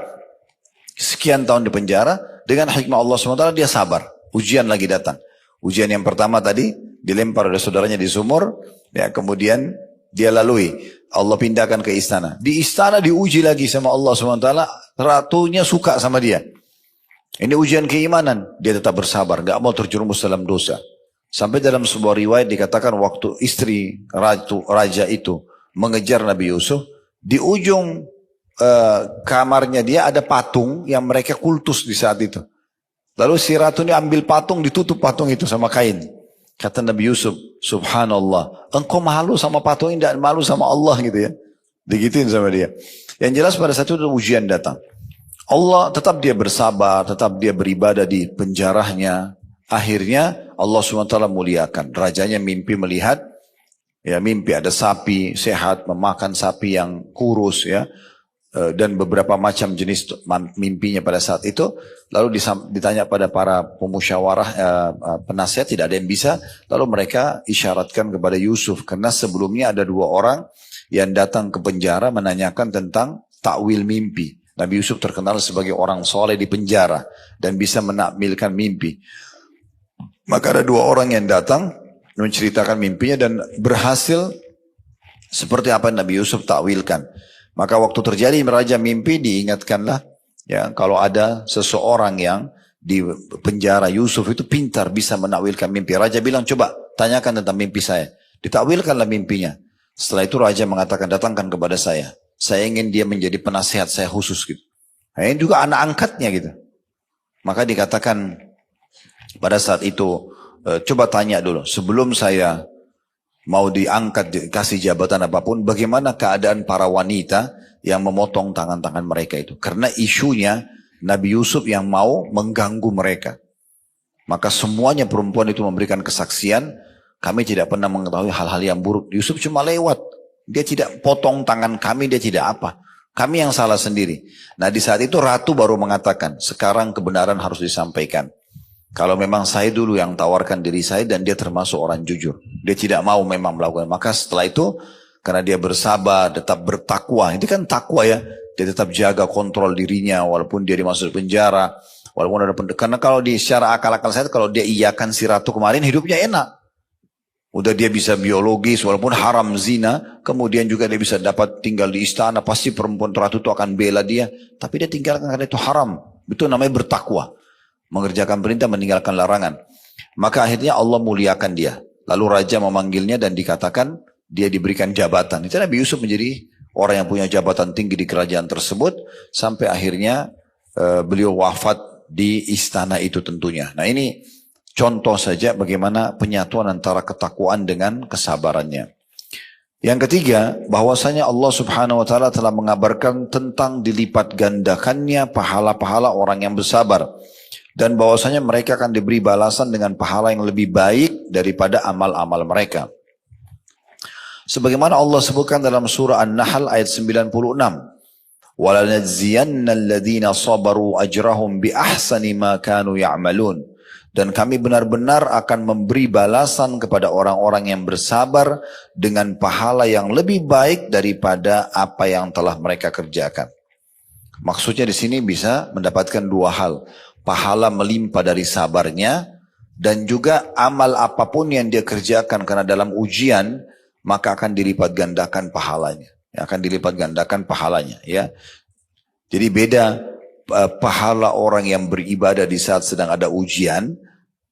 sekian tahun di penjara, dengan hikmah Allah SWT dia sabar. Ujian lagi datang. Ujian yang pertama tadi, dilempar oleh saudaranya di sumur, ya kemudian dia lalui. Allah pindahkan ke istana. Di istana diuji lagi sama Allah SWT. Ratunya suka sama dia. Ini ujian keimanan. Dia tetap bersabar. Gak mau terjerumus dalam dosa. Sampai dalam sebuah riwayat dikatakan waktu istri raja itu mengejar Nabi Yusuf. Di ujung kamarnya dia ada patung yang mereka kultus di saat itu. Lalu si ratu ini ambil patung, ditutup patung itu sama kain. Kata Nabi Yusuf, subhanallah, engkau malu sama patung ini, tidak malu sama Allah gitu ya. Digituin sama dia. Yang jelas pada saat itu ujian datang. Allah tetap dia bersabar, tetap dia beribadah di penjaranya. Akhirnya Allah SWT muliakan. Rajanya mimpi melihat, ya mimpi ada sapi sehat, memakan sapi yang kurus ya. Dan beberapa macam jenis mimpinya pada saat itu. Lalu ditanya pada para pemusyawarah penasihat, tidak ada yang bisa. Lalu mereka isyaratkan kepada Yusuf, karena sebelumnya ada dua orang yang datang ke penjara menanyakan tentang takwil mimpi. Nabi Yusuf terkenal sebagai orang soleh di penjara dan bisa menakwilkan mimpi. Maka ada dua orang yang datang menceritakan mimpinya dan berhasil seperti apa yang Nabi Yusuf takwilkan. Maka waktu terjadi raja mimpi, diingatkanlah ya kalau ada seseorang yang di penjara, Yusuf itu pintar bisa menakwilkan mimpi. Raja bilang, coba tanyakan tentang mimpi saya. Ditakwilkanlah mimpinya. Setelah itu raja mengatakan, datangkan kepada saya. Saya ingin dia menjadi penasihat saya khusus gitu. Nah, ini juga anak angkatnya gitu. Maka dikatakan pada saat itu, coba tanya dulu sebelum saya mau diangkat, dikasih jabatan apapun, bagaimana keadaan para wanita yang memotong tangan-tangan mereka itu. Karena isunya Nabi Yusuf yang mau mengganggu mereka. Maka semuanya perempuan itu memberikan kesaksian, kami tidak pernah mengetahui hal-hal yang buruk. Yusuf cuma lewat, dia tidak potong tangan kami, dia tidak apa. Kami yang salah sendiri. Nah di saat itu ratu baru mengatakan, sekarang kebenaran harus disampaikan. Kalau memang saya dulu yang tawarkan diri saya dan dia termasuk orang jujur. Dia tidak mau memang melakukan. Maka setelah itu, karena dia bersabar, tetap bertakwa. Itu kan takwa ya. Dia tetap jaga kontrol dirinya walaupun dia dimasuk penjara. Walaupun ada karena kalau di secara akal-akal saya, kalau dia iyakan si ratu kemarin, hidupnya enak. Udah dia bisa biologis, walaupun haram zina. Kemudian juga dia bisa dapat tinggal di istana. Pasti perempuan ratu itu akan bela dia. Tapi dia tinggalkan karena itu haram. Itu namanya bertakwa. Mengerjakan perintah, meninggalkan larangan. Maka akhirnya Allah muliakan dia. Lalu raja memanggilnya dan dikatakan dia diberikan jabatan. Itu Nabi Yusuf menjadi orang yang punya jabatan tinggi di kerajaan tersebut. Sampai akhirnya beliau wafat di istana itu tentunya. Nah ini contoh saja bagaimana penyatuan antara ketakwaan dengan kesabarannya. Yang ketiga, bahwasanya Allah Subhanahu wa taala telah mengabarkan tentang dilipat gandakannya pahala-pahala orang yang bersabar. Dan bahwasanya mereka akan diberi balasan dengan pahala yang lebih baik daripada amal-amal mereka. Sebagaimana Allah sebutkan dalam surah An-Nahl ayat 96. وَلَنَجْزِيَنَّ الَّذِينَ صَبَرُوا أَجْرَهُمْ بِأَحْسَنِ مَا كَانُوا يَعْمَلُونَ. Dan kami benar-benar akan memberi balasan kepada orang-orang yang bersabar dengan pahala yang lebih baik daripada apa yang telah mereka kerjakan. Maksudnya di sini bisa mendapatkan dua hal. Pahala melimpah dari sabarnya dan juga amal apapun yang dia kerjakan karena dalam ujian maka akan dilipat gandakan pahalanya. Akan dilipat gandakan pahalanya ya. Jadi beda pahala orang yang beribadah di saat sedang ada ujian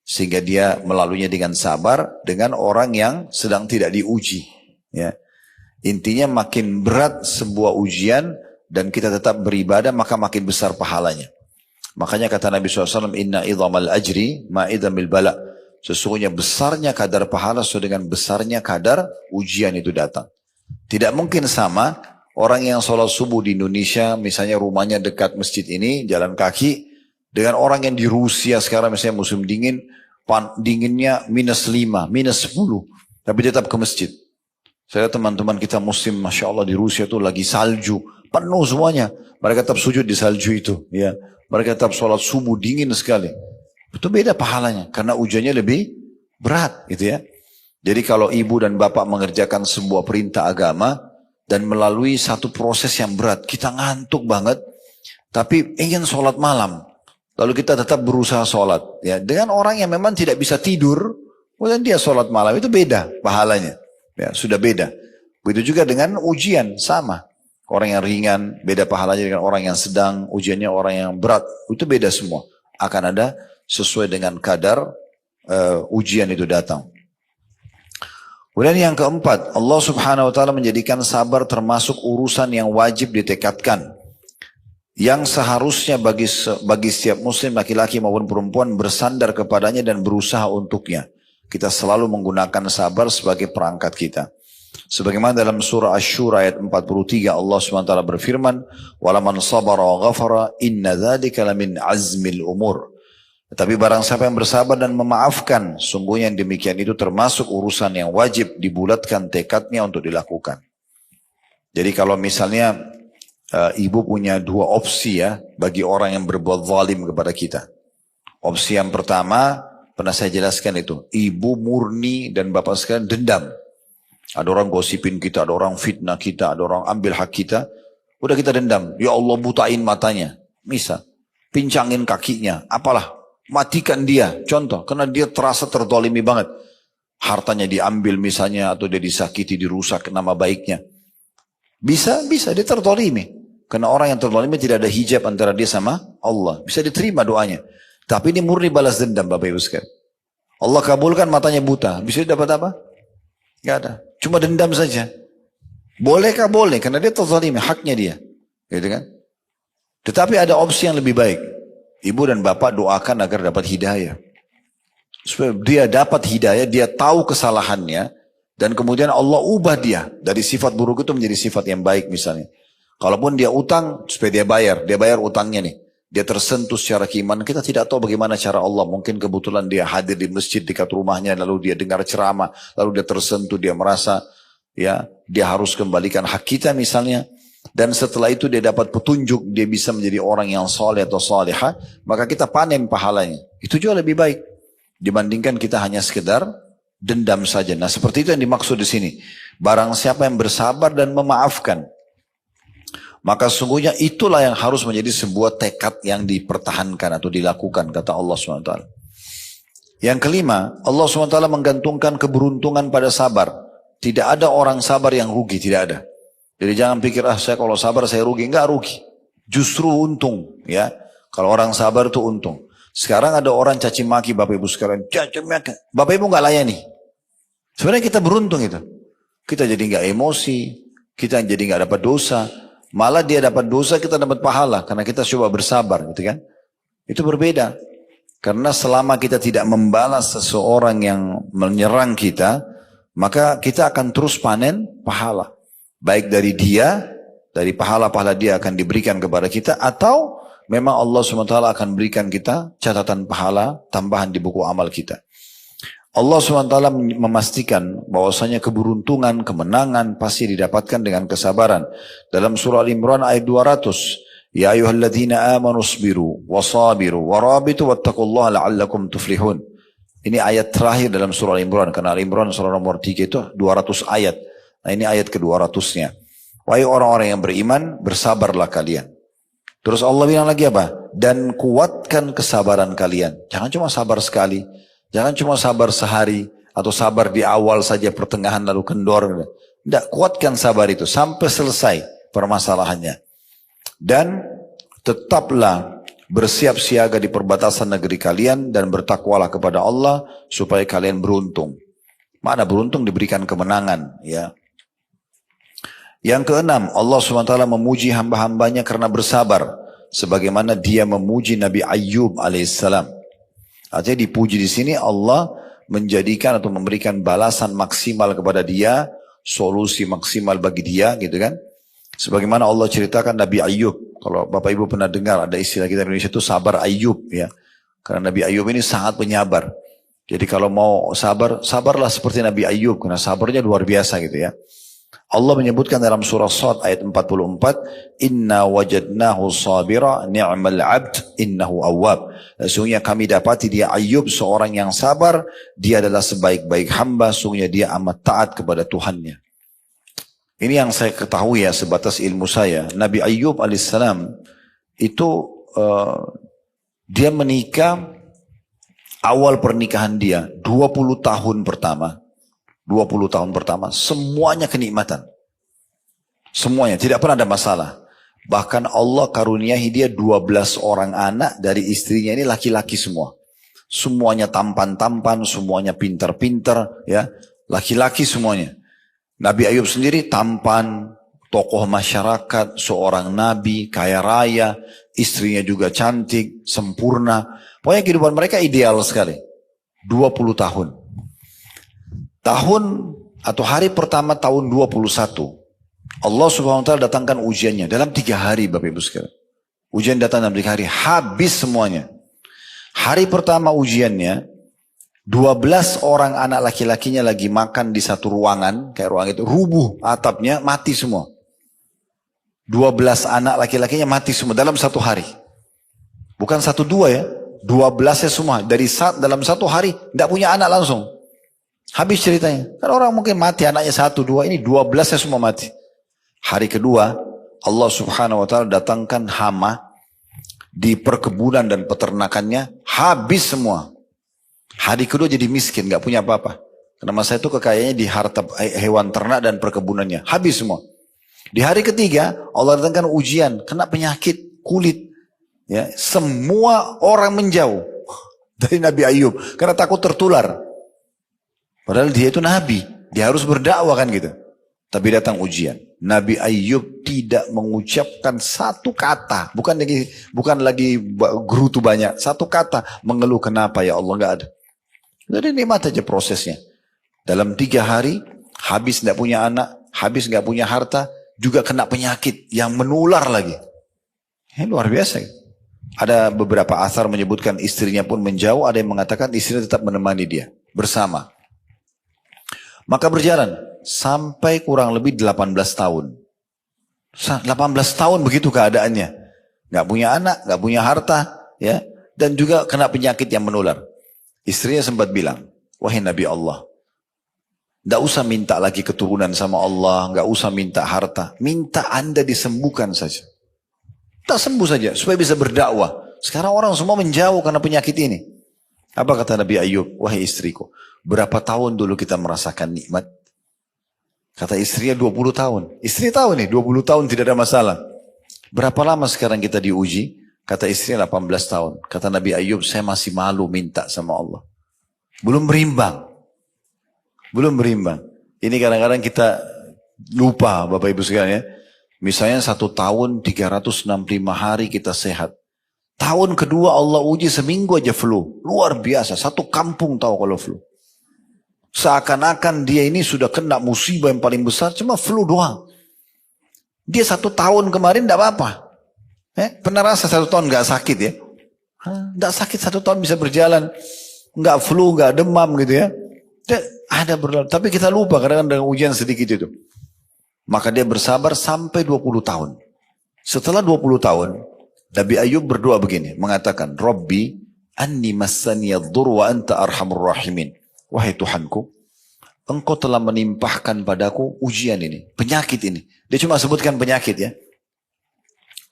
sehingga dia melaluinya dengan sabar dengan orang yang sedang tidak diuji ya. Intinya makin berat sebuah ujian dan kita tetap beribadah maka makin besar pahalanya. Makanya kata Nabi SAW, inna idhamal ajri ma'idhamil bala. Sesungguhnya besarnya kadar pahala sesuai dengan besarnya kadar ujian itu datang. Tidak mungkin sama orang yang sholat subuh di Indonesia, misalnya rumahnya dekat masjid ini, jalan kaki, dengan orang yang di Rusia sekarang misalnya musim dingin, dinginnya -5, -10, tapi tetap ke masjid. Saya teman-teman kita muslim, Masya Allah di Rusia itu lagi salju, penuh semuanya. Mereka tetap sujud di salju itu. Ya. Mereka tetap sholat subuh dingin sekali. Itu beda pahalanya. Karena ujiannya lebih berat gitu ya. Jadi kalau ibu dan bapak mengerjakan sebuah perintah agama dan melalui satu proses yang berat. Kita ngantuk banget. Tapi ingin sholat malam. Lalu kita tetap berusaha sholat. Ya. Dengan orang yang memang tidak bisa tidur. Kemudian dia sholat malam. Itu beda pahalanya. Ya, sudah beda. Begitu juga dengan ujian. Sama. Orang yang ringan, beda pahalanya dengan orang yang sedang, ujiannya orang yang berat. Itu beda semua. Akan ada sesuai dengan kadar ujian itu datang. Kemudian yang keempat, Allah Subhanahu wa taala menjadikan sabar termasuk urusan yang wajib ditekadkan. Yang seharusnya bagi setiap muslim laki-laki maupun perempuan bersandar kepadanya dan berusaha untuknya. Kita selalu menggunakan sabar sebagai perangkat kita. Sebagaimana dalam surah Asy-Syura ayat 43 Allah SWT berfirman, "Walaman sabara wa ghafara inna dzalika lamin azmil umur." Tetapi barang siapa yang bersabar dan memaafkan, sungguhnya yang demikian itu termasuk urusan yang wajib dibulatkan tekadnya untuk dilakukan. Jadi kalau misalnya ibu punya dua opsi ya bagi orang yang berbuat zalim kepada kita. Opsi yang pertama pernah saya jelaskan itu, ibu murni dan bapak sekalian dendam. Ada orang gosipin kita, ada orang fitnah kita, ada orang ambil hak kita. Udah kita dendam. Ya Allah butain matanya. Misal. Pincangin kakinya. Apalah. Matikan dia. Contoh. Karena dia terasa terdolimi banget. Hartanya diambil misalnya. Atau dia disakiti, dirusak nama baiknya. Bisa. Dia terdolimi. Karena orang yang terdolimi tidak ada hijab antara dia sama Allah. Bisa diterima doanya. Tapi ini murni balas dendam Bapak Ibu sekalian. Allah kabulkan matanya buta. Bisa dapat apa? Gak ada. Cuma dendam saja. Bolehkah? Boleh. Karena dia terzalimi. Haknya dia. Gitu kan? Tetapi ada opsi yang lebih baik. Ibu dan bapak doakan agar dapat hidayah. Supaya dia dapat hidayah. Dia tahu kesalahannya. Dan kemudian Allah ubah dia. Dari sifat buruk itu menjadi sifat yang baik misalnya. Kalaupun dia utang. Supaya dia bayar. Dia bayar utangnya nih. Dia tersentuh secara keimanan. Kita tidak tahu bagaimana cara Allah. Mungkin kebetulan dia hadir di masjid dekat rumahnya. Lalu dia dengar ceramah. Lalu dia tersentuh. Dia merasa ya dia harus kembalikan hak kita misalnya. dan setelah itu dia dapat petunjuk, dia bisa menjadi orang yang soleh atau soleha, maka kita panen pahalanya. Itu juga lebih baik dibandingkan kita hanya sekedar dendam saja. Nah, seperti itu yang dimaksud di sini. Barang siapa yang bersabar dan memaafkan, maka sungguhnya itulah yang harus menjadi sebuah tekad yang dipertahankan atau dilakukan, kata Allah SWT. Yang kelima, Allah SWT menggantungkan keberuntungan pada sabar. Tidak ada orang sabar yang rugi, tidak ada. Jadi jangan pikir, saya kalau sabar saya rugi. Enggak rugi, justru untung. Ya, kalau orang sabar itu untung. Sekarang ada orang caci maki Bapak Ibu sekalian, caci maki, Bapak Ibu nggak layani. Sebenarnya kita beruntung itu. Kita jadi nggak emosi, kita jadi nggak dapat dosa. Malah dia dapat dosa, kita dapat pahala karena kita coba bersabar, gitu kan? Itu berbeda. Karena selama kita tidak membalas seseorang yang menyerang kita, maka kita akan terus panen pahala. Baik dari dia, dari pahala-pahala dia akan diberikan kepada kita, atau memang Allah SWT akan berikan kita catatan pahala tambahan di buku amal kita. Allah SWT memastikan bahwasanya keberuntungan, kemenangan pasti didapatkan dengan kesabaran. Dalam surah Al-Imran ayat 200, Ya ayyuhalladzina amanu sabiru wasabiru warabitu wattaqullaha la'allakum tuflihun. Ini ayat terakhir dalam surah Al-Imran, karena Al-Imran surah nomor 3 itu 200 ayat. Nah, ini ayat ke-200-nya. Wahai orang-orang yang beriman, bersabarlah kalian. Terus Allah bilang lagi apa? Dan kuatkan kesabaran kalian. Jangan cuma sabar sekali. Jangan cuma sabar sehari. Atau sabar di awal saja, pertengahan lalu kendor. Tidak, kuatkan sabar itu sampai selesai permasalahannya. Dan tetaplah bersiap siaga di perbatasan negeri kalian. Dan bertakwalah kepada Allah supaya kalian beruntung. Mana beruntung? Diberikan kemenangan. Ya. Yang keenam, Allah SWT memuji hamba-hambanya karena bersabar, sebagaimana dia memuji Nabi Ayyub alaihissalam. Artinya dipuji di sini Allah menjadikan atau memberikan balasan maksimal kepada dia, solusi maksimal bagi dia, gitu kan? Sebagaimana Allah ceritakan Nabi Ayyub. Kalau Bapak Ibu pernah dengar ada istilah kita di Indonesia itu sabar Ayyub, ya. Karena Nabi Ayyub ini sangat penyabar. Jadi kalau mau sabar, sabarlah seperti Nabi Ayyub, karena sabarnya luar biasa, gitu ya. Allah menyebutkan dalam surah Shad ayat 44, Inna wajadnahu sabira ni'mal abd innahu awwab. Sesungguhnya kami dapati dia Ayyub seorang yang sabar, dia adalah sebaik-baik hamba, sesungguhnya dia amat taat kepada Tuhannya. Ini yang saya ketahui ya, sebatas ilmu saya. Nabi Ayyub alaihissalam itu dia menikah, awal pernikahan dia 20 tahun pertama. 20 tahun pertama, semuanya kenikmatan. Semuanya, tidak pernah ada masalah. Bahkan Allah karuniahi dia 12 orang anak dari istrinya ini laki-laki semua. Semuanya tampan-tampan, semuanya pintar-pintar, ya, laki-laki semuanya. Nabi Ayub sendiri tampan, tokoh masyarakat, seorang nabi, kaya raya, istrinya juga cantik, sempurna. Pokoknya kehidupan mereka ideal sekali. 20 tahun. Tahun atau hari pertama tahun 21, Allah Subhanahu wa taala datangkan ujiannya dalam 3 hari, Bapak Ibu sekalian. Ujian datang dalam 3 hari, habis semuanya. Hari pertama ujiannya, 12 orang anak laki-lakinya lagi makan di satu ruangan, kayak ruang itu, rubuh atapnya, mati semua. 12 anak laki-lakinya mati semua dalam 1 hari. Bukan 1-2 ya, 12-nya semua. Dalam 1 hari, tidak punya anak langsung. Habis ceritanya. Kan orang mungkin mati anaknya 1-2, ini 12-nya semua mati. Hari kedua, Allah Subhanahu wa taala datangkan hama di perkebunan dan peternakannya, habis semua. Hari kedua jadi miskin, gak punya apa-apa. Karena masa itu kekayaannya di harta hewan ternak dan perkebunannya, habis semua. Di hari ketiga, Allah datangkan ujian, kena penyakit kulit. Ya, semua orang menjauh dari Nabi Ayyub karena takut tertular. Padahal dia itu nabi, dia harus berdakwah kan gitu. Tapi datang ujian. Nabi Ayyub tidak mengucapkan satu kata, bukan lagi gerutu banyak, satu kata mengeluh kenapa ya Allah, nggak ada. Jadi nikmat aja prosesnya. Dalam 3 hari habis nggak punya anak, habis nggak punya harta, juga kena penyakit yang menular lagi. Ini luar biasa. Ada beberapa asar menyebutkan istrinya pun menjauh, ada yang mengatakan istrinya tetap menemani dia bersama. Maka berjalan sampai kurang lebih 18 tahun. 18 tahun begitu keadaannya. Nggak punya anak, nggak punya harta, ya, dan juga kena penyakit yang menular. Istrinya sempat bilang, wahai Nabi Allah, nggak usah minta lagi keturunan sama Allah, nggak usah minta harta, minta Anda disembuhkan saja. Tak sembuh saja, supaya bisa berdakwah. Sekarang orang semua menjauh karena penyakit ini. Apa kata Nabi Ayub? Wahai istriku, berapa tahun dulu kita merasakan nikmat? Kata istrinya 20 tahun. Istri tahu nih, 20 tahun tidak ada masalah. Berapa lama sekarang kita diuji? Kata istrinya 18 tahun. Kata Nabi Ayub, saya masih malu minta sama Allah. Belum berimbang. Belum berimbang. Ini kadang-kadang kita lupa Bapak Ibu sekalian ya. Misalnya 1 tahun 365 hari kita sehat. Tahun kedua Allah uji seminggu aja flu. Luar biasa. Satu kampung tahu kalau flu. Seakan-akan dia ini sudah kena musibah yang paling besar. Cuma flu doang. Dia 1 tahun kemarin tidak apa-apa. Pernah rasa 1 tahun gak sakit ya? Tidak sakit 1 tahun bisa berjalan. Gak flu, gak demam gitu ya. Ada berlalu. Tapi kita lupa kadang-kadang dengan ujian sedikit itu. Maka dia bersabar sampai 20 tahun. Setelah 20 tahun. Nabi Ayub berdoa begini, mengatakan, Rabbi, anni massaniyaddur wa anta arhamur rahimin. Wahai Tuhanku, Engkau telah menimpahkan padaku ujian ini, penyakit ini. Dia cuma sebutkan penyakit ya.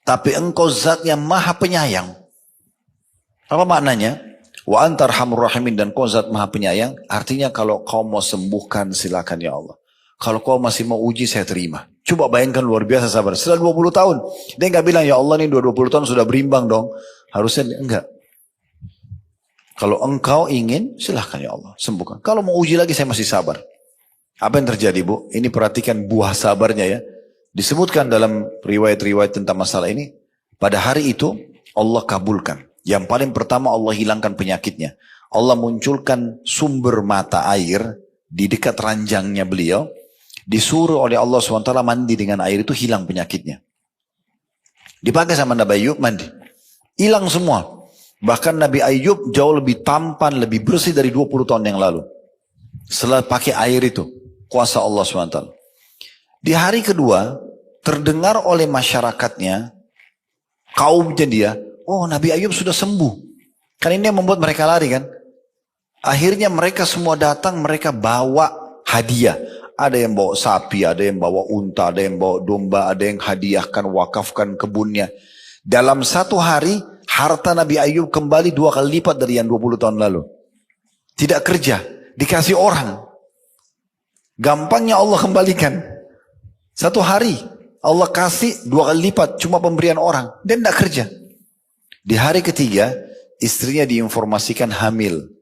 Tapi Engkau zat yang maha penyayang. Apa maknanya? Wa anta arhamur rahimin, dan Kau zat maha penyayang. Artinya kalau Kau mau sembuhkan silakan ya Allah. Kalau Kau masih mau uji saya terima. Coba bayangkan luar biasa sabar. Setelah 20 tahun. Dia nggak bilang, ya Allah nih 20 tahun sudah berimbang dong. Harusnya enggak. Kalau engkau ingin, silahkan ya Allah. Sembuhkan. Kalau mau uji lagi saya masih sabar. Apa yang terjadi Bu? Ini perhatikan buah sabarnya ya. Disebutkan dalam riwayat-riwayat tentang masalah ini. Pada hari itu Allah kabulkan. Yang paling pertama Allah hilangkan penyakitnya. Allah munculkan sumber mata air di dekat ranjangnya beliau. Disuruh oleh Allah SWT mandi dengan air itu, hilang penyakitnya. Dipakai sama Nabi Ayub, mandi. Hilang semua. Bahkan Nabi Ayub jauh lebih tampan, lebih bersih dari 20 tahun yang lalu. Setelah pakai air itu. Kuasa Allah SWT. Di hari kedua, terdengar oleh masyarakatnya, kaumnya dia, oh Nabi Ayub sudah sembuh. Kan ini yang membuat mereka lari kan. Akhirnya mereka semua datang, mereka bawa hadiah. Ada yang bawa sapi, ada yang bawa unta, ada yang bawa domba, ada yang hadiahkan, wakafkan kebunnya. Dalam 1 hari, harta Nabi Ayub kembali 2 kali lipat dari yang 20 tahun lalu. Tidak kerja, dikasih orang. Gampangnya Allah kembalikan. 1 hari, Allah kasih 2 kali lipat, cuma pemberian orang. Dan tidak kerja. Di hari ketiga, istrinya diinformasikan hamil.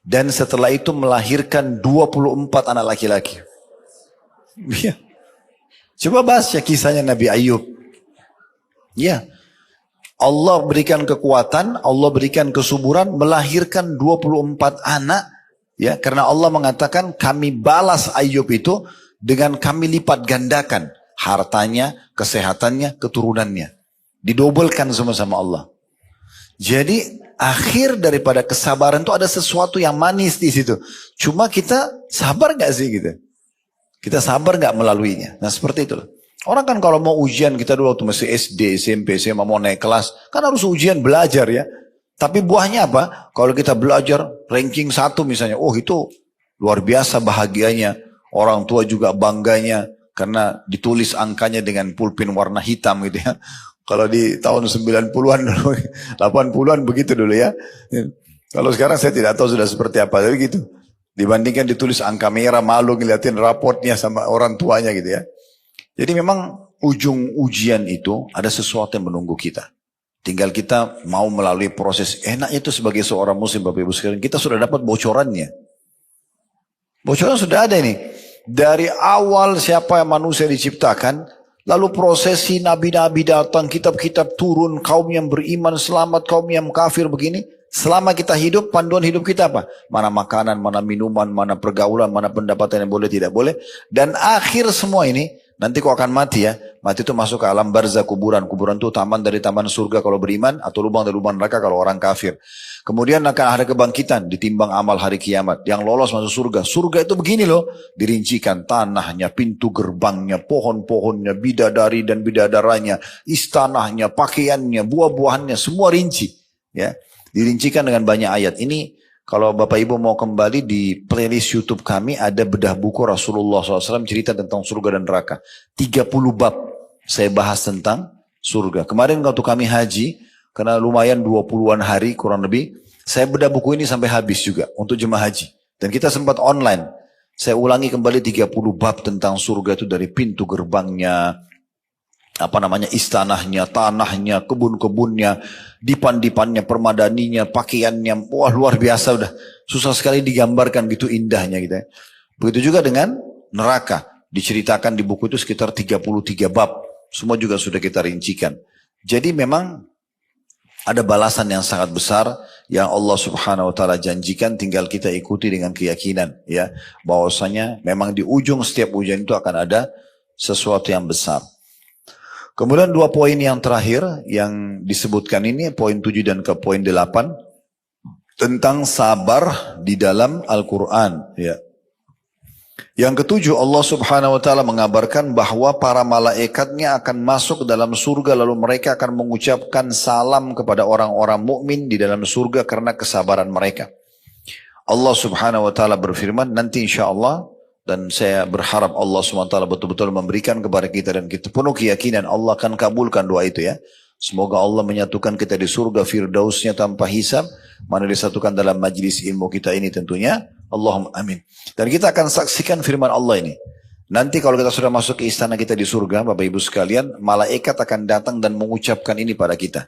Dan setelah itu melahirkan 24 anak laki-laki. Ya. Coba bahas ya kisahnya Nabi Ayub. Ya. Allah berikan kekuatan, Allah berikan kesuburan, melahirkan 24 anak. Ya, karena Allah mengatakan kami balas Ayub itu dengan kami lipat gandakan hartanya, kesehatannya, keturunannya. Didobelkan semua sama Allah. Jadi akhir daripada kesabaran itu ada sesuatu yang manis di situ. Cuma kita sabar gak sih gitu? Kita sabar gak melaluinya? Nah seperti itulah. Orang kan kalau mau ujian, kita dulu waktu masih SD, SMP, SMA mau naik kelas, kan harus ujian belajar ya. Tapi buahnya apa? Kalau kita belajar ranking 1 misalnya, oh itu luar biasa bahagianya. Orang tua juga bangganya karena ditulis angkanya dengan pulpen warna hitam gitu ya. Kalau di tahun 90-an dulu, 80-an begitu dulu ya. Kalau sekarang saya tidak tahu sudah seperti apa, tapi gitu. Dibandingkan ditulis angka merah, malu ngeliatin raportnya sama orang tuanya gitu ya. Jadi memang ujung ujian itu ada sesuatu yang menunggu kita. Tinggal kita mau melalui proses. Enaknya itu sebagai seorang muslim Bapak Ibu sekalian, kita sudah dapat bocorannya. Bocoran sudah ada ini. Dari awal siapa yang manusia diciptakan, lalu prosesi nabi-nabi datang, kitab-kitab turun, kaum yang beriman selamat, kaum yang kafir begini. Selama kita hidup, panduan hidup kita apa? Mana makanan, mana minuman, mana pergaulan, mana pendapatan yang boleh, tidak boleh. Dan akhir semua ini, nanti kau akan mati ya. Mati itu masuk ke alam barzah kuburan. Kuburan itu taman dari taman surga kalau beriman, atau lubang dari lubang neraka kalau orang kafir. Kemudian akan ada kebangkitan, ditimbang amal hari kiamat. Yang lolos masuk surga. Surga itu begini loh, dirincikan tanahnya, pintu gerbangnya, pohon-pohonnya, bidadari dan bidadaranya, istanahnya, pakaiannya, buah-buahannya, semua rinci. Ya, dirincikan dengan banyak ayat. Ini kalau Bapak Ibu mau kembali di playlist YouTube kami, ada bedah buku Rasulullah SAW cerita tentang surga dan neraka. 30 bab saya bahas tentang surga. Kemarin waktu kami haji, karena lumayan 20-an hari kurang lebih, saya bedah buku ini sampai habis juga untuk jemaah haji. Dan kita sempat online. Saya ulangi kembali 30 bab tentang surga itu, dari pintu gerbangnya, istanahnya, tanahnya, kebun-kebunnya, dipan-dipannya, permadaninya, pakaiannya. Wah, luar biasa udah. Susah sekali digambarkan gitu indahnya gitu ya. Begitu juga dengan neraka. Diceritakan di buku itu sekitar 33 bab. Semua juga sudah kita rincikan. Jadi memang ada balasan yang sangat besar yang Allah Subhanahu wa taala janjikan, tinggal kita ikuti dengan keyakinan ya, bahwasanya memang di ujung setiap ujian itu akan ada sesuatu yang besar. Kemudian 2 poin yang terakhir yang disebutkan ini, poin 7 dan ke poin 8, tentang sabar di dalam Al-Quran ya. Yang ketujuh, Allah Subhanahu wa taala mengabarkan bahwa para malaikatnya akan masuk ke dalam surga, lalu mereka akan mengucapkan salam kepada orang-orang mukmin di dalam surga karena kesabaran mereka. Allah Subhanahu wa taala berfirman, nanti insyaallah, dan saya berharap Allah Subhanahu wa taala betul-betul memberikan kepada kita, dan kita penuh keyakinan Allah akan kabulkan doa itu ya. Semoga Allah menyatukan kita di surga firdausnya tanpa hisab, mana disatukan dalam majlis ilmu kita ini tentunya. Allahumma amin. Dan kita akan saksikan firman Allah ini. Nanti kalau kita sudah masuk ke istana kita di surga, Bapak Ibu sekalian, malaikat akan datang dan mengucapkan ini pada kita.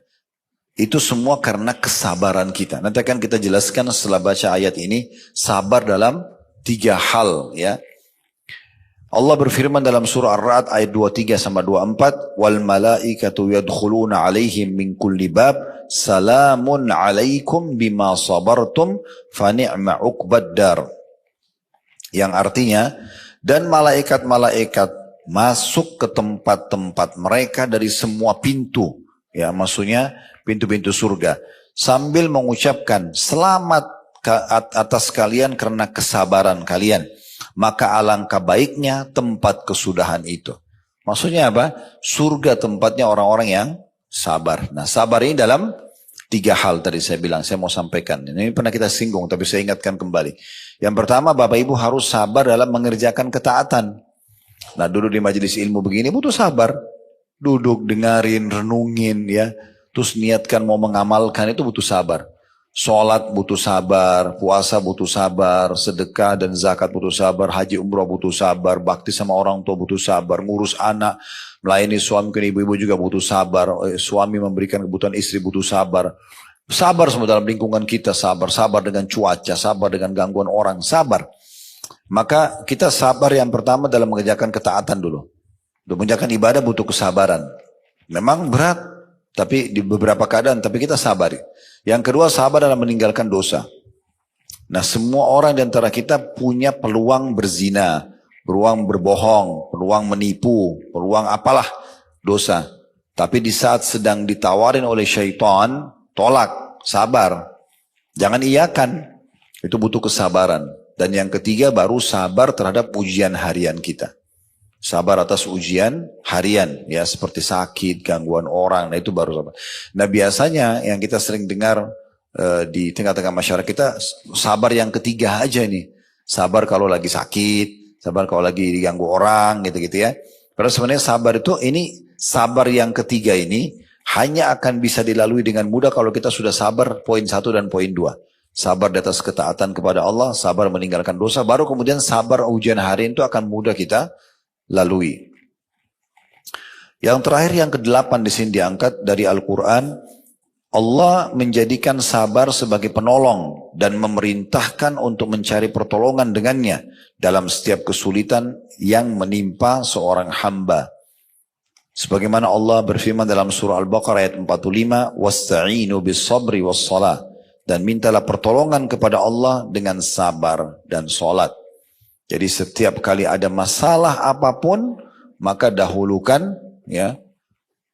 Itu semua karena kesabaran kita. Nanti akan kita jelaskan setelah baca ayat ini, sabar dalam 3 hal ya. Allah berfirman dalam surah Ar-Ra'd ayat 23-24, wal malaikatu yadkhuluna alaihim min kulli bab salamun alaikum bima sabartum fa ni'ma uqbad dar. Yang artinya, dan malaikat-malaikat masuk ke tempat-tempat mereka dari semua pintu, ya maksudnya pintu-pintu surga, sambil mengucapkan selamat atas kalian karena kesabaran kalian. Maka alangkah baiknya tempat kesudahan itu. Maksudnya apa? Surga tempatnya orang-orang yang sabar. Nah, sabar ini dalam 3 hal tadi saya bilang, saya mau sampaikan. Ini pernah kita singgung, tapi saya ingatkan kembali. Yang pertama, Bapak Ibu harus sabar dalam mengerjakan ketaatan. Nah, duduk di majelis ilmu begini butuh sabar. Duduk, dengarin, renungin ya. Terus niatkan mau mengamalkan, itu butuh sabar. Sholat butuh sabar, puasa butuh sabar, sedekah dan zakat butuh sabar, haji umrah butuh sabar, bakti sama orang tua butuh sabar, ngurus anak, melayani suami, ibu-ibu juga butuh sabar, suami memberikan kebutuhan istri butuh sabar. Sabar semua dalam lingkungan kita, sabar dengan cuaca, sabar dengan gangguan orang, sabar. Maka kita sabar yang pertama dalam mengerjakan ketaatan dulu. Untuk mengerjakan ibadah butuh kesabaran. Memang berat, tapi di beberapa keadaan, tapi kita sabari. Yang kedua, sabar dalam meninggalkan dosa. Nah, semua orang di antara kita punya peluang berzina, peluang berbohong, peluang menipu, peluang apalah dosa. Tapi di saat sedang ditawarin oleh syaitan, tolak, sabar. Jangan iyakan. Itu butuh kesabaran. Dan yang ketiga baru sabar terhadap ujian harian kita. Sabar atas ujian harian, ya seperti sakit, gangguan orang, nah itu baru sabar. Nah biasanya yang kita sering dengar di tengah-tengah masyarakat kita, sabar yang ketiga aja nih. Sabar kalau lagi sakit, sabar kalau lagi diganggu orang, gitu-gitu ya. Padahal sebenarnya sabar itu, ini sabar yang ketiga ini hanya akan bisa dilalui dengan mudah kalau kita sudah sabar poin 1 dan poin 2. Sabar di atas ketaatan kepada Allah, sabar meninggalkan dosa, baru kemudian sabar ujian harian itu akan mudah kita lalui. Yang terakhir, yang ke-8 di sini diangkat dari Al-Quran, Allah menjadikan sabar sebagai penolong dan memerintahkan untuk mencari pertolongan dengannya dalam setiap kesulitan yang menimpa seorang hamba. Sebagaimana Allah berfirman dalam surah Al-Baqarah ayat 45, wasta'inu bis-sabri was-salah, dan mintalah pertolongan kepada Allah dengan sabar dan salat. Jadi setiap kali ada masalah apapun, maka dahulukan ya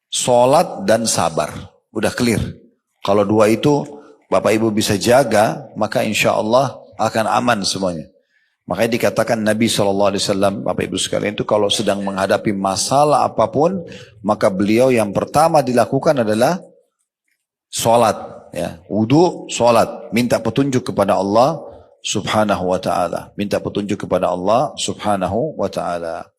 sholat dan sabar. Udah clear. Kalau dua itu Bapak Ibu bisa jaga, maka insya Allah akan aman semuanya. Makanya dikatakan Nabi SAW, Bapak Ibu sekalian itu kalau sedang menghadapi masalah apapun, maka beliau yang pertama dilakukan adalah sholat. Ya. Wudu, sholat. Minta petunjuk kepada Allah subhanahu wa ta'ala. Minta petunjuk kepada Allah subhanahu wa ta'ala.